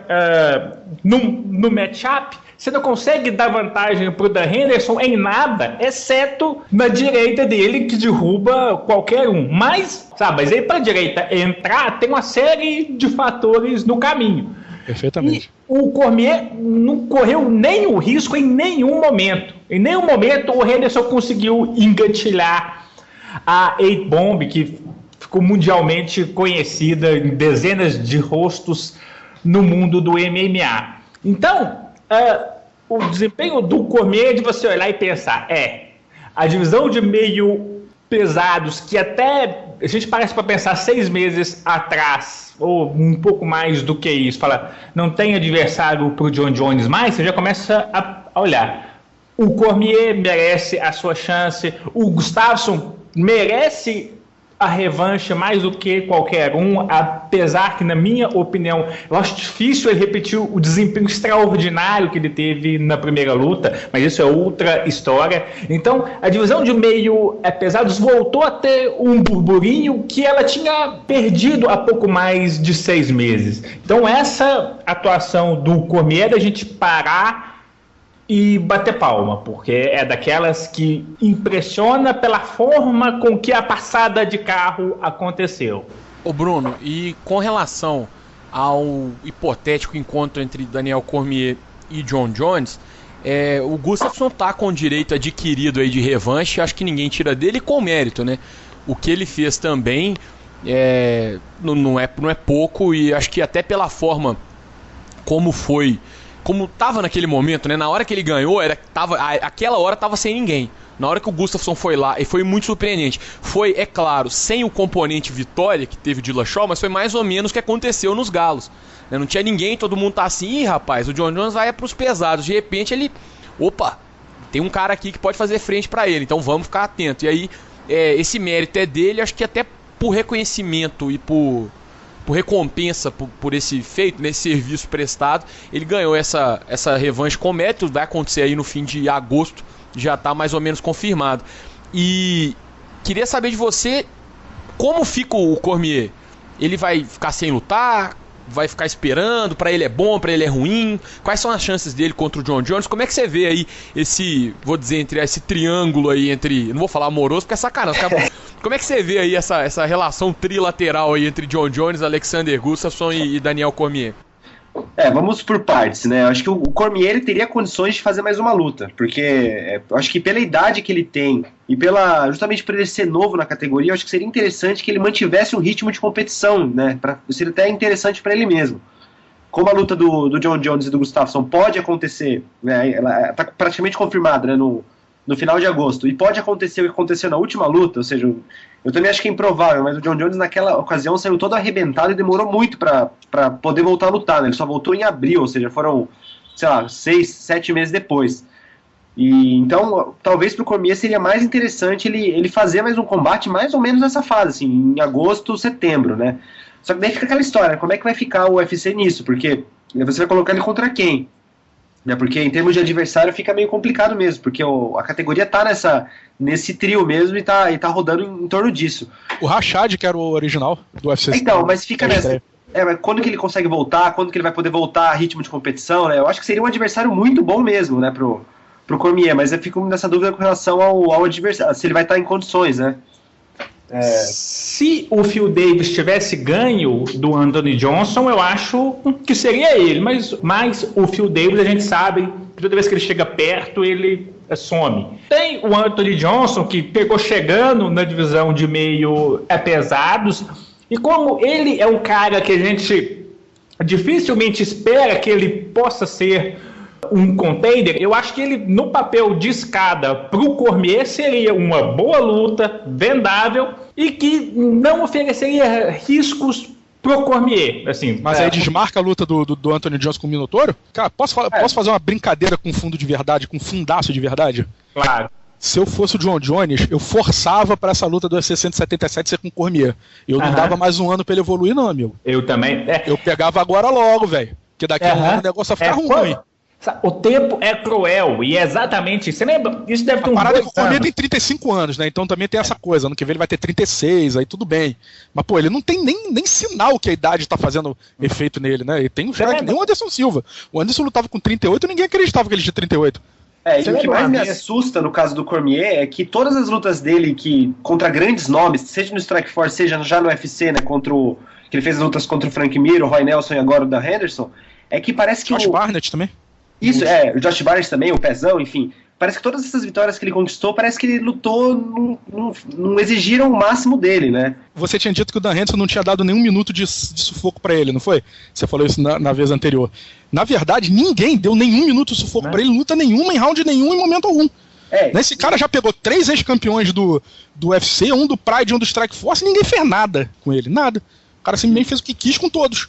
no matchup, você não consegue dar vantagem pro Dan Henderson em nada, exceto na direita dele, que derruba qualquer um. Mas aí pra direita entrar, tem uma série de fatores no caminho. Perfeitamente. E o Cormier não correu nem o risco em nenhum momento. Em nenhum momento o Henderson conseguiu engatilhar a 8-Bomb, que ficou mundialmente conhecida em dezenas de rostos no mundo do MMA. Então, o desempenho do Cormier é de você olhar e pensar, a divisão de meio pesados, que até a gente parece para pensar 6 meses atrás, ou um pouco mais do que isso, fala, não tem adversário para o John Jones mais, você já começa a olhar. O Cormier merece a sua chance, o Gustafsson merece a revanche mais do que qualquer um, apesar que, na minha opinião, eu acho difícil ele repetir o desempenho extraordinário que ele teve na primeira luta, mas isso é outra história. Então, a divisão de meio pesados voltou a ter um burburinho que ela tinha perdido há pouco mais de 6 meses. Então, essa atuação do Cormier é da gente parar e bater palma, porque é daquelas que impressiona pela forma com que a passada de carro aconteceu. Ô Bruno, e com relação ao hipotético encontro entre Daniel Cormier e John Jones, o Gustafsson tá com direito adquirido aí de revanche, acho que ninguém tira dele, com mérito, né? O que ele fez também não é pouco, e acho que até pela forma como tava naquele momento, né? Na hora que ele ganhou, aquela hora tava sem ninguém. Na hora que o Gustafsson foi lá, e foi muito surpreendente. Foi, é claro, sem o componente vitória que teve o Dillashaw, mas foi mais ou menos o que aconteceu nos galos. Não tinha ninguém, todo mundo tá assim, rapaz, o John Jones vai pros pesados. De repente ele, tem um cara aqui que pode fazer frente pra ele, então vamos ficar atento. E aí, esse mérito é dele, acho que até por reconhecimento e por recompensa por esse feito, nesse serviço prestado, ele ganhou essa revanche com mérito, vai acontecer aí no fim de agosto, já está mais ou menos confirmado. E queria saber de você, como fica o Cormier? Ele vai ficar sem lutar? Vai ficar esperando? Para ele é bom, para ele é ruim? Quais são as chances dele contra o John Jones? Como é que você vê aí esse triângulo aí entre... Não vou falar amoroso porque é sacanagem. Como é que você vê aí essa relação trilateral aí entre John Jones, Alexander Gustafsson e Daniel Cormier? Vamos por partes, né? Eu acho que o Cormier ele teria condições de fazer mais uma luta, porque eu acho que pela idade que ele tem e justamente por ele ser novo na categoria, eu acho que seria interessante que ele mantivesse um ritmo de competição, né? Seria até interessante para ele mesmo. Como a luta do John Jones e do Gustafsson pode acontecer, né? Ela está praticamente confirmada, né? No final de agosto, e pode acontecer o que aconteceu na última luta, ou seja, eu também acho que é improvável, mas o John Jones naquela ocasião saiu todo arrebentado e demorou muito para poder voltar a lutar, né? Ele só voltou em abril, ou seja, foram, 6, 7 meses depois. E então, talvez para o Cormier seria mais interessante ele fazer mais um combate mais ou menos nessa fase, assim, em agosto, setembro, né? Só que daí fica aquela história, como é que vai ficar o UFC nisso? Porque você vai colocar ele contra quem? Porque em termos de adversário fica meio complicado mesmo, porque a categoria tá nesse trio mesmo e tá rodando em torno disso. O Rashad, que era o original do UFC. Então, mas fica nessa. Mas quando que ele consegue voltar, quando que ele vai poder voltar a ritmo de competição, né? Eu acho que seria um adversário muito bom mesmo, né, pro Cormier, mas eu fico nessa dúvida com relação ao adversário, se ele vai estar em condições, né? Se o Phil Davis tivesse ganho do Anthony Johnson, eu acho que seria ele, mas o Phil Davis a gente sabe que toda vez que ele chega perto ele some. Tem o Anthony Johnson que pegou chegando na divisão de meio pesados, e como ele é um cara que a gente dificilmente espera que ele possa ser um contender, eu acho que ele no papel de escada pro Cormier seria uma boa luta, vendável e que não ofereceria riscos pro Cormier, assim. Mas aí desmarca a luta do Anthony Johnson com o Minotauro? Cara, posso fazer uma brincadeira com fundo de verdade, com fundaço de verdade? Claro. Se eu fosse o John Jones, eu forçava pra essa luta do UFC 177 ser com o Cormier. Eu não dava mais um ano pra ele evoluir, não, amigo. Eu também. Eu pegava agora logo, velho. Porque daqui a um ano o negócio vai ficar ruim. O tempo é cruel, e é exatamente. Você lembra? Isso deve ter a parada é que o Cormier tem 35 anos, né? Então também tem essa coisa. Ano que vem ele vai ter 36, aí tudo bem. Mas, ele não tem nem sinal que a idade tá fazendo efeito nele, né? Ele tem um cara que nem o Anderson Silva. O Anderson lutava com 38 e ninguém acreditava que ele tinha 38. E o que mais me assusta no caso do Cormier é que todas as lutas dele contra grandes nomes, seja no Strikeforce, seja já no UFC, né? Que ele fez as lutas contra o Frank Mir, o Roy Nelson e agora o Dan Henderson, é que parece que Josh Barnett também. Isso, o Josh Barnett também, o Pezão, enfim. Parece que todas essas vitórias que ele conquistou, parece que ele lutou, não exigiram o máximo dele, né? Você tinha dito que o Dan Henderson não tinha dado nenhum minuto de sufoco pra ele, não foi? Você falou isso na vez anterior. Na verdade, ninguém deu nenhum minuto de sufoco pra ele, luta nenhuma, em round nenhum, em momento algum. Esse cara já pegou 3 ex-campeões do UFC, um do Pride e um do Strike Force, e ninguém fez nada com ele, nada. O cara simplesmente fez o que quis com todos.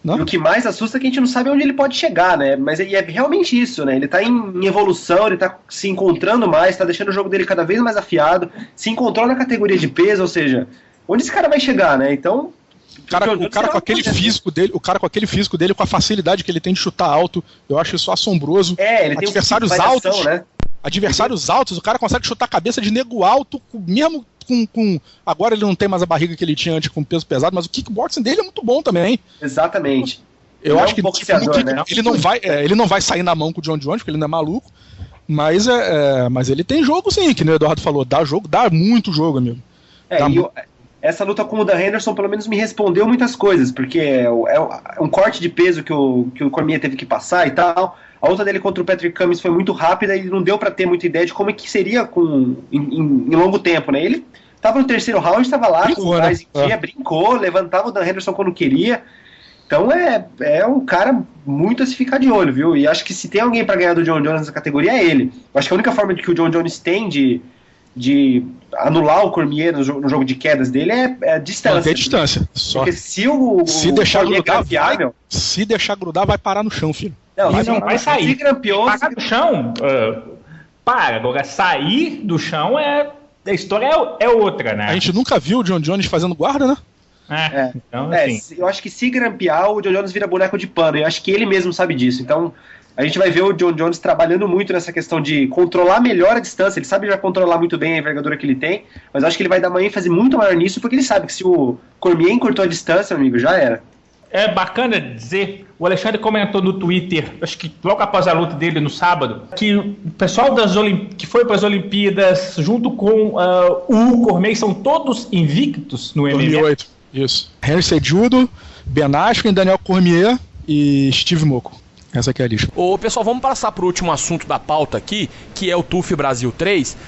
Não? E o que mais assusta é que a gente não sabe onde ele pode chegar, né? Mas é realmente isso, né? Ele tá em evolução, ele tá se encontrando mais, tá deixando o jogo dele cada vez mais afiado, se encontrou na categoria de peso, ou seja, onde esse cara vai chegar, né? Então... O cara com aquele físico dele, com a facilidade que ele tem de chutar alto, eu acho isso assombroso. Ele tem adversários altos, né? Adversários altos, o cara consegue chutar a cabeça de nego alto, mesmo com... Agora ele não tem mais a barriga que ele tinha antes com peso pesado, mas o kickboxing dele é muito bom também. Exatamente. Eu acho que né? ele não vai sair na mão com o John Jones, porque ele não é maluco, mas ele tem jogo sim, que o Eduardo falou, dá muito jogo, amigo. Essa luta com o Dan Henderson pelo menos me respondeu muitas coisas, porque é um corte de peso que o Cormier teve que passar e tal. A luta dele contra o Patrick Cummins foi muito rápida e não deu pra ter muita ideia de como é que seria em longo tempo, né? Ele tava no terceiro round, estava lá com o gás em dia, brincou, levantava o Dan Henderson quando queria. Então é um cara muito a se ficar de olho, viu? E acho que se tem alguém pra ganhar do John Jones nessa categoria é ele. Eu acho que a única forma de que o John Jones tem de anular o Cormier no jogo de quedas dele é a distância. Manter distância. Só. Porque se deixar grudar, se deixar grudar, vai parar no chão, filho. Não vai sair. Parar no chão, Agora, sair do chão a história é outra, né? A gente nunca viu o John Jones fazendo guarda, né? Então, assim. Eu acho que se grampear, o John Jones vira boneco de pano. Eu acho que ele mesmo sabe disso. Então, a gente vai ver o John Jones trabalhando muito nessa questão de controlar melhor a distância. Ele sabe já controlar muito bem a envergadura que ele tem, mas eu acho que ele vai dar uma ênfase muito maior nisso, porque ele sabe que se o Cormier encurtou a distância, meu amigo, já era. É bacana dizer, o Alexandre comentou no Twitter, acho que logo após a luta dele no sábado, que o pessoal que foi para as Olimpíadas, junto com o Cormier, são todos invictos no MMA. 2008, isso. Henry Cejudo, Ben Askren, Daniel Cormier e Steve Mocco. Essa aqui é a lista. Pessoal, vamos passar para o último assunto da pauta aqui, que é o TUF Brasil 3.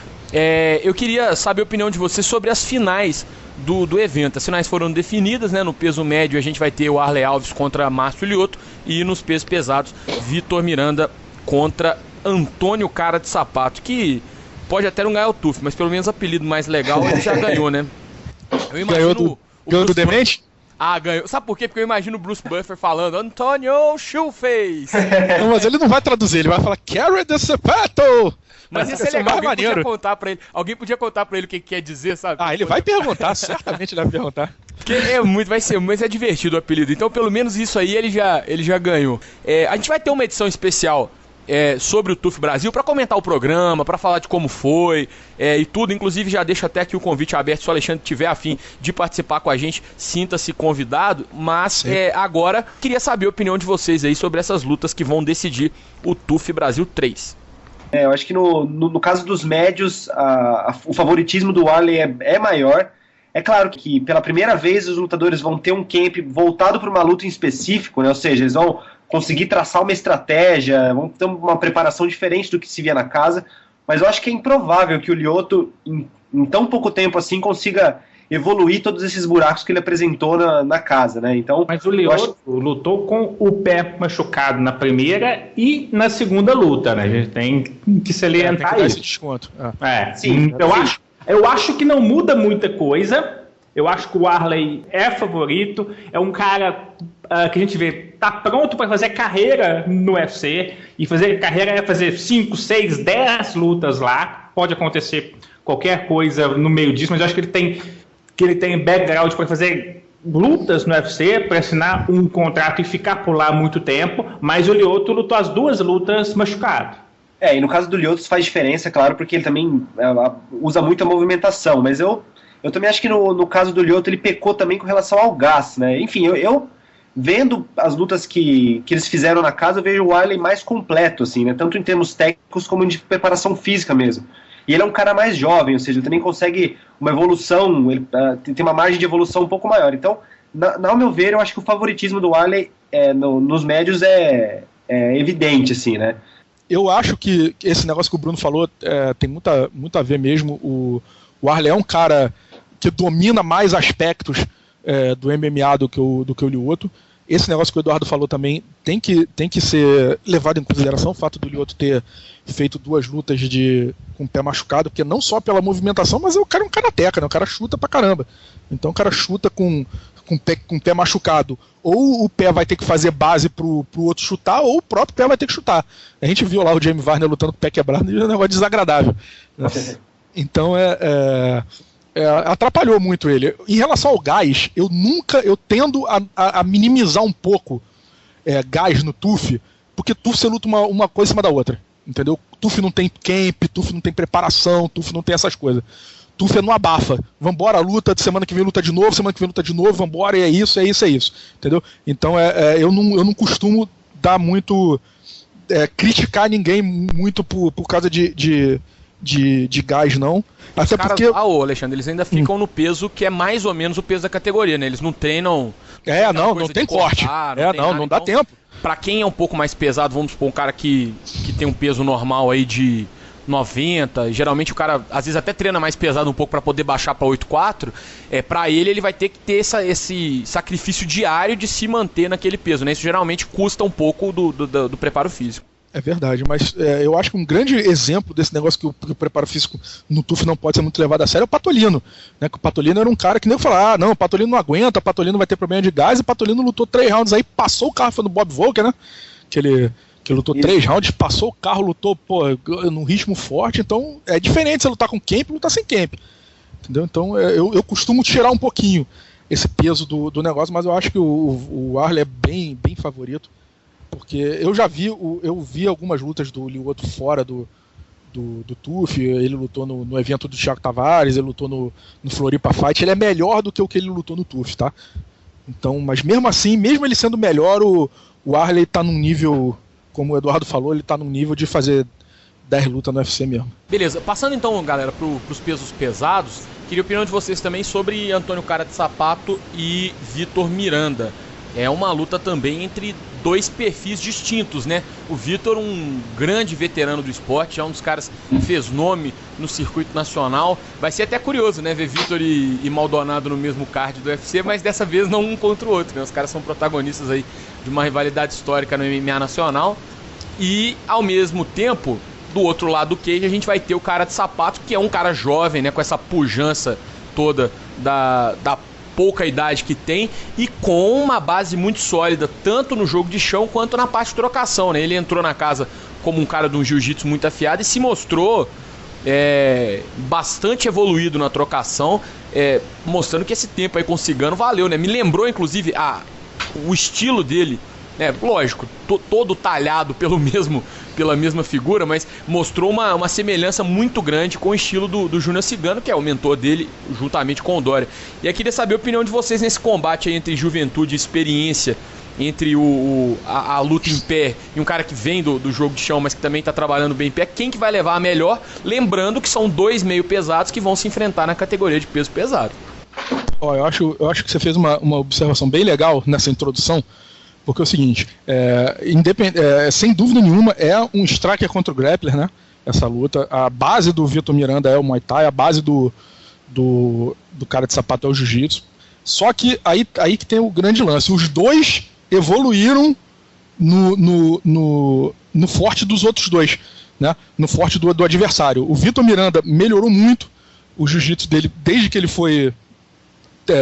Eu queria saber a opinião de vocês sobre as finais do evento. As finais foram definidas, né? No peso médio a gente vai ter o Arley Alves contra Márcio Lioto, e nos pesos pesados, Vitor Miranda contra Antônio Cara de Sapato, que pode até não ganhar o TUF, mas pelo menos o apelido mais legal ele já ganhou, né? Eu imagino ganhou do Demente? Ganhou. Sabe por quê? Porque eu imagino o Bruce Buffer falando Antônio Shoeface. Não, mas ele não vai traduzir, ele vai falar Cara de Sapato. Mas isso é legal, alguém podia contar pra ele o que quer dizer, sabe? Ele vai perguntar, certamente ele vai perguntar. Porque mas é divertido o apelido. Então pelo menos isso aí ele já ganhou. A gente vai ter uma edição especial sobre o TUF Brasil para comentar o programa, para falar de como foi e tudo. Inclusive já deixo até aqui o convite aberto, se o Alexandre tiver a fim de participar com a gente, sinta-se convidado. Mas agora queria saber a opinião de vocês aí sobre essas lutas que vão decidir o TUF Brasil 3. Eu acho que no caso dos médios, o favoritismo do Arley é maior. É claro que pela primeira vez os lutadores vão ter um camp voltado para uma luta em específico, né? Ou seja, eles vão conseguir traçar uma estratégia, vão ter uma preparação diferente do que se via na casa, mas eu acho que é improvável que o Lioto, em tão pouco tempo assim, consiga evoluir todos esses buracos que ele apresentou na casa, né? Então, mas o Lioto lutou com o pé machucado na primeira e na segunda luta, né? A gente tem que salientar isso. Esse desconto. Sim, eu acho que não muda muita coisa. Eu acho que o Arley é favorito, é um cara que a gente vê, tá pronto para fazer carreira no UFC, e fazer carreira é fazer 5, 6, 10 lutas lá, pode acontecer qualquer coisa no meio disso, mas eu acho que ele tem background para fazer lutas no UFC, para assinar um contrato e ficar por lá muito tempo, mas o Lioto lutou as 2 lutas machucado. E no caso do Lioto faz diferença, claro, porque ele também usa muito a movimentação, mas eu também acho que no caso do Lioto ele pecou também com relação ao gás, né? Enfim, eu vendo as lutas que eles fizeram na casa, eu vejo o Arley mais completo, assim, né? Tanto em termos técnicos como de preparação física mesmo. E ele é um cara mais jovem, ou seja, ele também consegue uma evolução, ele tem uma margem de evolução um pouco maior. Então, ao meu ver, eu acho que o favoritismo do Arley nos médios é evidente, assim, né? Eu acho que esse negócio que o Bruno falou tem muito a ver mesmo. O Arley é um cara que domina mais aspectos do MMA do que o Lyoto. Esse negócio que o Eduardo falou também tem que ser levado em consideração, o fato do Lyoto ter feito 2 lutas com o pé machucado, porque não só pela movimentação, mas o cara é um karateca, né? O cara chuta pra caramba. Então o cara chuta com o pé machucado. Ou o pé vai ter que fazer base pro outro chutar, ou o próprio pé vai ter que chutar. A gente viu lá o Jamie Varner lutando com o pé quebrado e é um negócio desagradável. Então atrapalhou muito ele. Em relação ao gás, eu tendo a minimizar um pouco gás no TUF, porque TUF você luta uma coisa em cima da outra, entendeu? TUF não tem camp, TUF não tem preparação, TUF não tem essas coisas. TUF é no abafa, vambora, luta, semana que vem luta de novo, vambora, e é isso, entendeu? Então eu não costumo dar muito, criticar ninguém muito por causa de gás, não. Até porque... Alexandre, eles ainda ficam no peso que é mais ou menos o peso da categoria, né? Eles não treinam... não tem corte. Não dá tempo. Pra quem é um pouco mais pesado, vamos supor, um cara que tem um peso normal aí de 90, geralmente o cara às vezes até treina mais pesado um pouco pra poder baixar pra 8,4, pra ele vai ter que ter esse sacrifício diário de se manter naquele peso, né? Isso geralmente custa um pouco do preparo físico. É verdade, mas eu acho que um grande exemplo desse negócio que o preparo físico no TUF não pode ser muito levado a sério é o Patolino, né? Que o Patolino era um cara que nem eu falava, não, o Patolino não aguenta, o Patolino vai ter problema de gás, e o Patolino lutou 3 rounds aí, passou o carro, foi no Bob Volker, né? Que lutou 3 rounds, passou o carro, lutou num ritmo forte, então é diferente você lutar com camp e lutar sem camp, entendeu? Então eu costumo tirar um pouquinho esse peso do negócio, mas eu acho que o Arley é bem, bem favorito. Porque eu já vi algumas lutas do Lyoto fora do TUF, ele lutou no evento do Thiago Tavares, ele lutou no Floripa Fight, ele é melhor do que o que ele lutou no TUF, tá? Então, mas mesmo assim, mesmo ele sendo melhor, o Arley tá num nível, como o Eduardo falou, ele tá num nível de fazer 10 lutas no UFC mesmo. Beleza, passando então, galera, pros pesos pesados, queria a opinião de vocês também sobre Antônio Cara de Sapato e Vitor Miranda. É uma luta também entre 2 perfis distintos, né? O Vitor, um grande veterano do esporte, é um dos caras que fez nome no circuito nacional. Vai ser até curioso, né? Ver Vitor e Maldonado no mesmo card do UFC, mas dessa vez não um contra o outro, né? Os caras são protagonistas aí de uma rivalidade histórica no MMA nacional. E, ao mesmo tempo, do outro lado do cage, a gente vai ter o Cara de Sapato, que é um cara jovem, né? Com essa pujança toda da pouca idade que tem e com uma base muito sólida, tanto no jogo de chão quanto na parte de trocação, né? Ele entrou na casa como um cara de um jiu-jitsu muito afiado e se mostrou bastante evoluído na trocação, mostrando que esse tempo aí com o Cigano valeu, né? Me lembrou, inclusive, o estilo dele, né? Lógico, todo talhado pela mesma figura, mas mostrou uma semelhança muito grande com o estilo do Júnior Cigano, que é o mentor dele, juntamente com o Dória. E eu queria saber a opinião de vocês nesse combate aí entre juventude e experiência, entre a luta em pé e um cara que vem do jogo de chão, mas que também está trabalhando bem em pé. Quem que vai levar a melhor? Lembrando que são 2 meio pesados que vão se enfrentar na categoria de peso pesado. Eu acho que você fez uma observação bem legal nessa introdução, porque é o seguinte, sem dúvida nenhuma é um striker contra o grappler, né? Essa luta, a base do Vitor Miranda é o Muay Thai, a base do Cara de Sapato é o Jiu-Jitsu. Só que aí que tem o grande lance, os 2 evoluíram no forte dos outros 2, né? No forte do adversário. O Vitor Miranda melhorou muito o Jiu-Jitsu dele desde que ele foi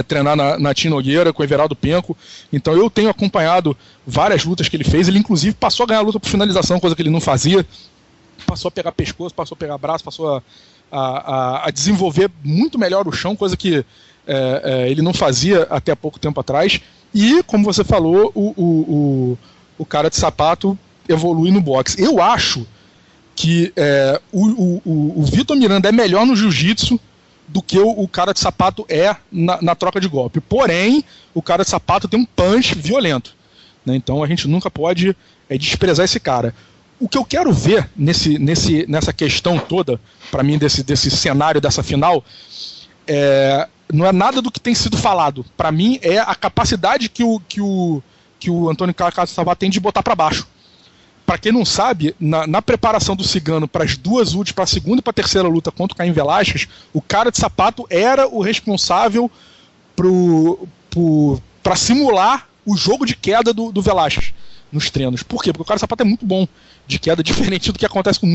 treinar na Tim Nogueira com o Everaldo Penco. Então eu tenho acompanhado várias lutas que ele fez. Ele inclusive passou a ganhar a luta por finalização, coisa que ele não fazia. Passou a pegar pescoço, passou a pegar braço, passou a desenvolver muito melhor o chão, coisa que ele não fazia até pouco tempo atrás. E, como você falou, o Cara de Sapato evolui no boxe. Eu acho que o Vitor Miranda é melhor no jiu-jitsu do que o Cara de Sapato na troca de golpe. Porém, o Cara de Sapato tem um punch violento, né? Então a gente nunca pode desprezar esse cara. O que eu quero ver nessa questão toda, para mim, desse cenário, dessa final, não é nada do que tem sido falado. Para mim, é a capacidade que o que o Antônio Caçapá tem de botar para baixo. Para quem não sabe, na preparação do Cigano para as duas últimas, para a segunda e para a terceira luta contra o Caim Velasquez, o cara de sapato era o responsável para simular o jogo de queda do Velasquez nos treinos. Por quê? Porque o cara de sapato é muito bom de queda, diferente do que acontece com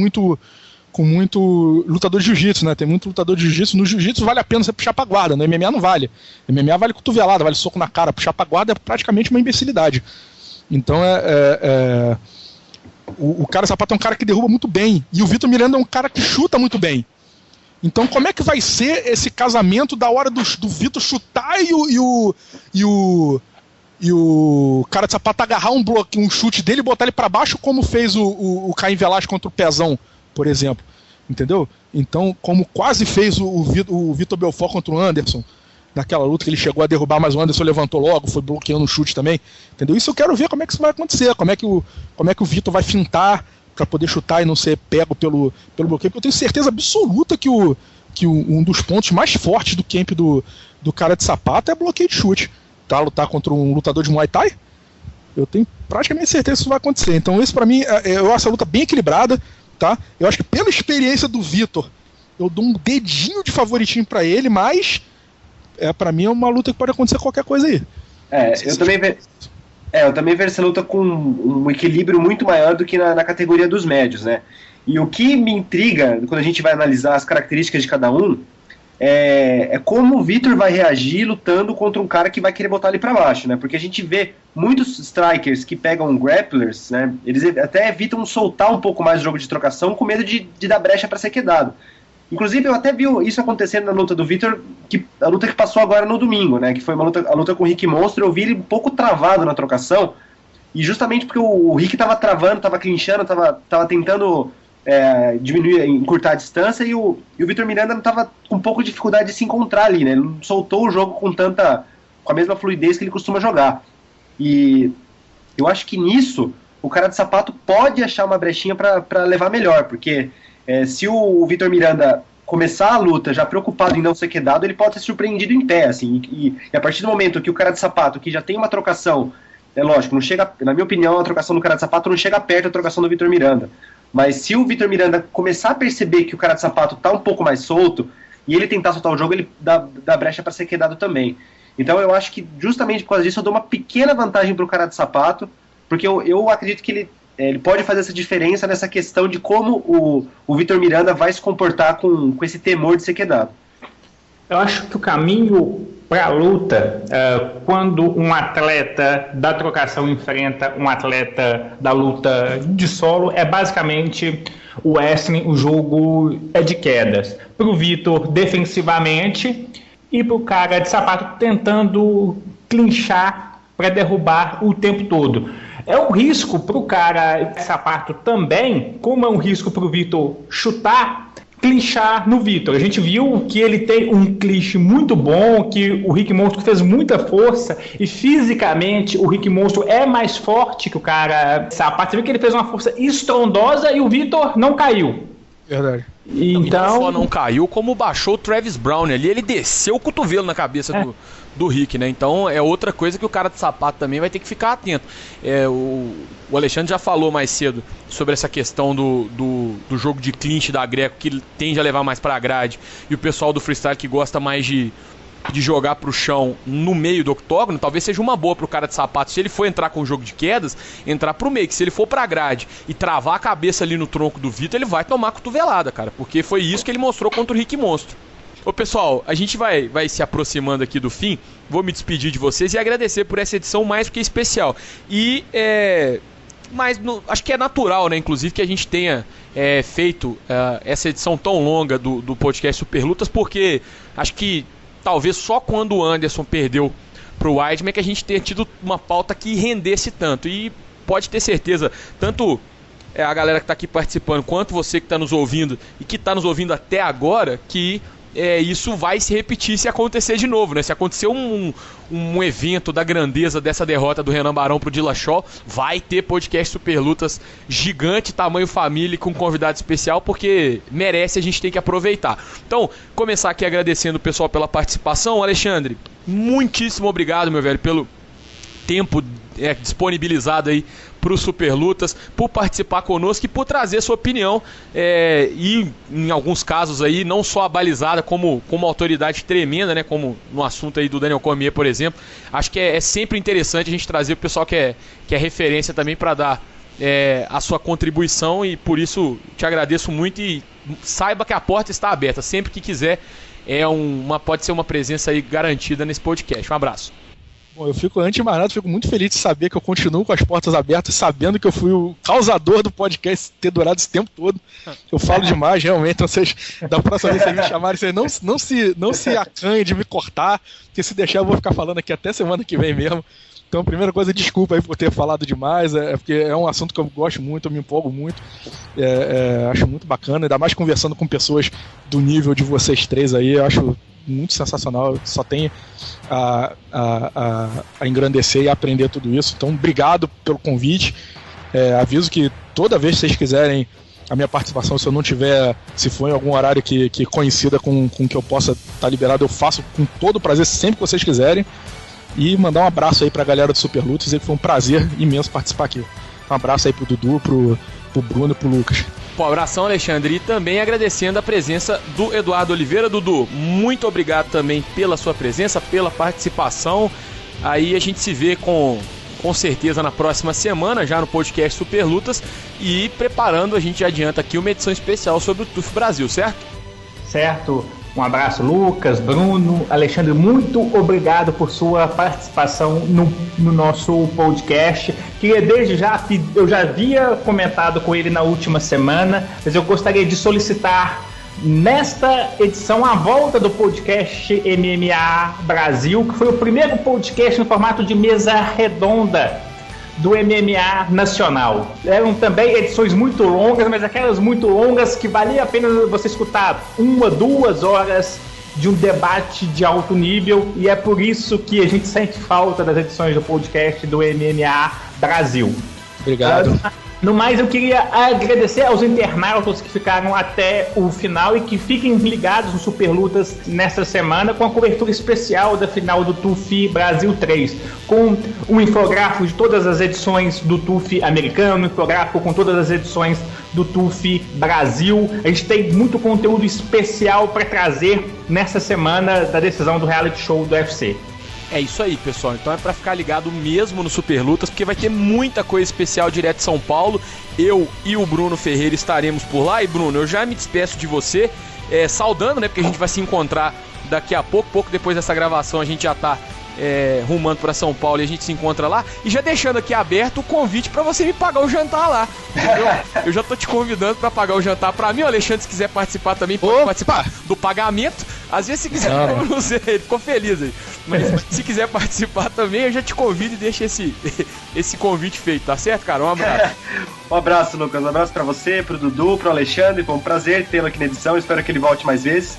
muito lutador de jiu-jitsu, né? Tem muito lutador de jiu-jitsu. No jiu-jitsu vale a pena você puxar pra guarda, no MMA não vale. No MMA vale cotovelada, vale soco na cara. Puxar pra guarda é praticamente uma imbecilidade. Então o cara sapato é um cara que derruba muito bem. E o Vitor Miranda é um cara que chuta muito bem. Então como é que vai ser esse casamento da hora do Vitor chutar e o cara de sapato agarrar um chute dele e botar ele pra baixo, como fez o Caim Velasquez contra o Pezão, por exemplo, entendeu? Então, como quase fez o Vitor Belfort contra o Anderson, naquela luta que ele chegou a derrubar, mas o Anderson levantou logo, foi bloqueando o chute também, entendeu? Isso eu quero ver como é que isso vai acontecer, como é que o Vitor vai fintar para poder chutar e não ser pego pelo bloqueio, porque eu tenho certeza absoluta que um dos pontos mais fortes do camp do cara de sapato é bloqueio de chute, tá? Lutar contra um lutador de Muay Thai, eu tenho praticamente certeza que isso vai acontecer. Então isso pra mim, eu acho essa luta bem equilibrada, tá? Eu acho que pela experiência do Vitor, eu dou um dedinho de favoritinho pra ele, mas pra mim é uma luta que pode acontecer qualquer coisa aí. Eu também vejo essa luta com um equilíbrio muito maior do que na categoria dos médios, né? E o que me intriga, quando a gente vai analisar as características de cada um, é como o Vitor vai reagir lutando contra um cara que vai querer botar ele pra baixo, né? Porque a gente vê muitos strikers que pegam grapplers, né? Eles até evitam soltar um pouco mais o jogo de trocação com medo de dar brecha pra ser quedado. Inclusive, eu até vi isso acontecendo na luta do Vitor, a luta que passou agora no domingo, né? Que foi a luta com o Rick Monstro. Eu vi ele um pouco travado na trocação, e justamente porque o Rick tava travando, tava clinchando, tava tentando diminuir, encurtar a distância, e o Vitor Miranda tava com um pouco de dificuldade de se encontrar ali, né? Ele não soltou o jogo com a mesma fluidez que ele costuma jogar. E eu acho que nisso o cara de sapato pode achar uma brechinha para levar melhor, porque se o Vitor Miranda começar a luta já preocupado em não ser quedado, ele pode ser surpreendido em pé, assim, e a partir do momento que o cara de sapato, que já tem uma trocação, lógico, não chega, na minha opinião, a trocação do cara de sapato não chega perto da trocação do Vitor Miranda, mas se o Vitor Miranda começar a perceber que o cara de sapato tá um pouco mais solto, e ele tentar soltar o jogo, ele dá brecha para ser quedado também. Então eu acho que justamente por causa disso eu dou uma pequena vantagem pro cara de sapato, porque eu acredito que ele pode fazer essa diferença nessa questão de como o Vitor Miranda vai se comportar com esse temor de ser quedado. Eu acho que o caminho para a luta, quando um atleta da trocação enfrenta um atleta da luta de solo, é basicamente o wrestling, o jogo é de quedas. Para o Vitor, defensivamente, e para o cara de sapato tentando clinchar para derrubar o tempo todo. É um risco para o cara de sapato também, como é um risco para o Vitor chutar, clinchar no Vitor. A gente viu que ele tem um clinch muito bom, que o Rick Monstro fez muita força, e fisicamente o Rick Monstro é mais forte que o cara de sapato. Você viu que ele fez uma força estrondosa e o Vitor não caiu. Verdade. Então, não só não caiu, como baixou o Travis Brown ali, ele desceu o cotovelo na cabeça do Rick, né? Então é outra coisa que o cara de sapato também vai ter que ficar atento. O Alexandre já falou mais cedo sobre essa questão do jogo de clinch da Greco, que tende a levar mais pra grade, e o pessoal do freestyle que gosta mais de jogar pro chão no meio do octógono, talvez seja uma boa pro cara de sapato, se ele for entrar com o jogo de quedas, entrar pro meio, que se ele for pra grade e travar a cabeça ali no tronco do Vitor, ele vai tomar cotovelada, cara, porque foi isso que ele mostrou contra o Rick Monstro. Ô pessoal, a gente vai se aproximando aqui do fim, vou me despedir de vocês e agradecer por essa edição mais do que especial, e acho que é natural, né, inclusive, que a gente tenha feito essa edição tão longa do podcast Super Lutas, porque acho que talvez só quando o Anderson perdeu pro Weidman que a gente tenha tido uma pauta que rendesse tanto. E pode ter certeza, tanto a galera que está aqui participando, quanto você que está nos ouvindo e que está nos ouvindo até agora, que isso vai se repetir se acontecer de novo, né? Se acontecer um evento da grandeza dessa derrota do Renan Barão pro Dillashaw, vai ter podcast Super Lutas gigante, tamanho família, com convidado especial, porque merece, a gente tem que aproveitar. Então, começar aqui agradecendo o pessoal pela participação. Alexandre, muitíssimo obrigado, meu velho, pelo tempo disponibilizado aí pro Super Lutas, por participar conosco e por trazer sua opinião, e em alguns casos aí, não só abalizada como autoridade tremenda, né, como no assunto aí do Daniel Cormier, por exemplo. Acho que é sempre interessante a gente trazer o pessoal que é referência também para dar a sua contribuição, e por isso te agradeço muito e saiba que a porta está aberta, sempre que quiser, pode ser uma presença aí garantida nesse podcast. Um abraço. Bom, antes de mais nada, fico muito feliz de saber que eu continuo com as portas abertas, sabendo que eu fui o causador do podcast ter durado esse tempo todo. Eu falo demais, realmente, então vocês, da próxima vez que vocês me chamarem, vocês não se acanhem de me cortar, porque se deixar eu vou ficar falando aqui até semana que vem mesmo. Então, a primeira coisa, desculpa aí por ter falado demais, porque é um assunto que eu gosto muito, eu me empolgo muito, acho muito bacana, ainda mais conversando com pessoas do nível de vocês três aí, eu acho muito sensacional, só tem a engrandecer e aprender tudo isso. Então, obrigado pelo convite. Aviso que toda vez que vocês quiserem a minha participação, se eu não tiver, se for em algum horário que coincida com que eu possa estar liberado, eu faço com todo prazer, sempre que vocês quiserem. E mandar um abraço aí pra galera do Super Lutas, dizer que foi um prazer imenso participar aqui. Um abraço aí pro Dudu, pro Bruno e pro Lucas. Um abração, Alexandre, e também agradecendo a presença do Eduardo Oliveira. Dudu, muito obrigado também pela sua presença, pela participação. Aí a gente se vê com certeza na próxima semana, já no podcast Super Lutas, e preparando, a gente já adianta aqui uma edição especial sobre o TUF Brasil, certo? Certo. Um abraço, Lucas, Bruno, Alexandre, muito obrigado por sua participação no nosso podcast. Queria desde já, eu já havia comentado com ele na última semana, mas eu gostaria de solicitar nesta edição a volta do podcast MMA Brasil, que foi o primeiro podcast no formato de mesa redonda do MMA nacional. Eram também edições muito longas, mas aquelas muito longas que valia a pena você escutar 1-2 horas de um debate de alto nível, e é por isso que a gente sente falta das edições do podcast do MMA Brasil. Obrigado. No mais, eu queria agradecer aos internautas que ficaram até o final e que fiquem ligados no Super Lutas nesta semana com a cobertura especial da final do TUF Brasil 3, com um infográfico de todas as edições do TUF americano, um infográfico com todas as edições do TUF Brasil. A gente tem muito conteúdo especial para trazer nessa semana da decisão do reality show do UFC. É isso aí, pessoal. Então é pra ficar ligado mesmo no Super Lutas, porque vai ter muita coisa especial direto de São Paulo. Eu e o Bruno Ferreira estaremos por lá. E, Bruno, eu já me despeço de você, saudando, né? Porque a gente vai se encontrar daqui a pouco depois dessa gravação a gente já tá rumando para São Paulo e a gente se encontra lá, e já deixando aqui aberto o convite para você me pagar o jantar lá, entendeu? Eu já tô te convidando para pagar o jantar para mim. O Alexandre, se quiser participar também, pode participar do pagamento. Às vezes, se quiser, não sei, ele ficou feliz aí, mas se quiser participar também, eu já te convido e deixo esse convite feito, tá certo, cara? Um abraço. Um abraço, Lucas, um abraço para você, pro Dudu, pro Alexandre. Foi um prazer tê-lo aqui na edição, espero que ele volte mais vezes.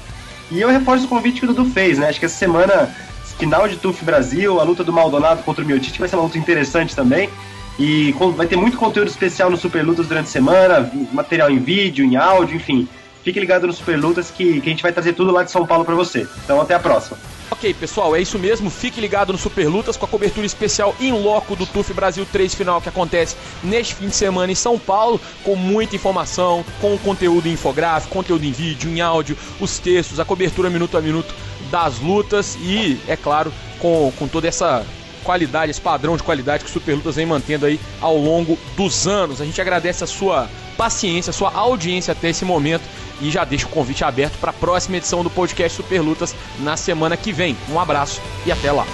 E eu reforço o convite que o Dudu fez, né? Acho que essa semana, final de TUF Brasil, a luta do Maldonado contra o Miocic vai ser uma luta interessante também, e vai ter muito conteúdo especial no Super Lutas durante a semana, material em vídeo, em áudio, enfim. Fique ligado no Super Lutas que a gente vai trazer tudo lá de São Paulo pra você. Então até a próxima. Ok, pessoal, é isso mesmo. Fique ligado no Super Lutas com a cobertura especial in loco do TUF Brasil 3 final, que acontece neste fim de semana em São Paulo, com muita informação, com conteúdo infográfico, conteúdo em vídeo, em áudio, os textos, a cobertura minuto a minuto das lutas e, é claro, com toda essa qualidade, esse padrão de qualidade que o Super Lutas vem mantendo aí ao longo dos anos. A gente agradece a sua paciência, a sua audiência até esse momento e já deixa o convite aberto para a próxima edição do podcast Super Lutas na semana que vem. Um abraço e até lá.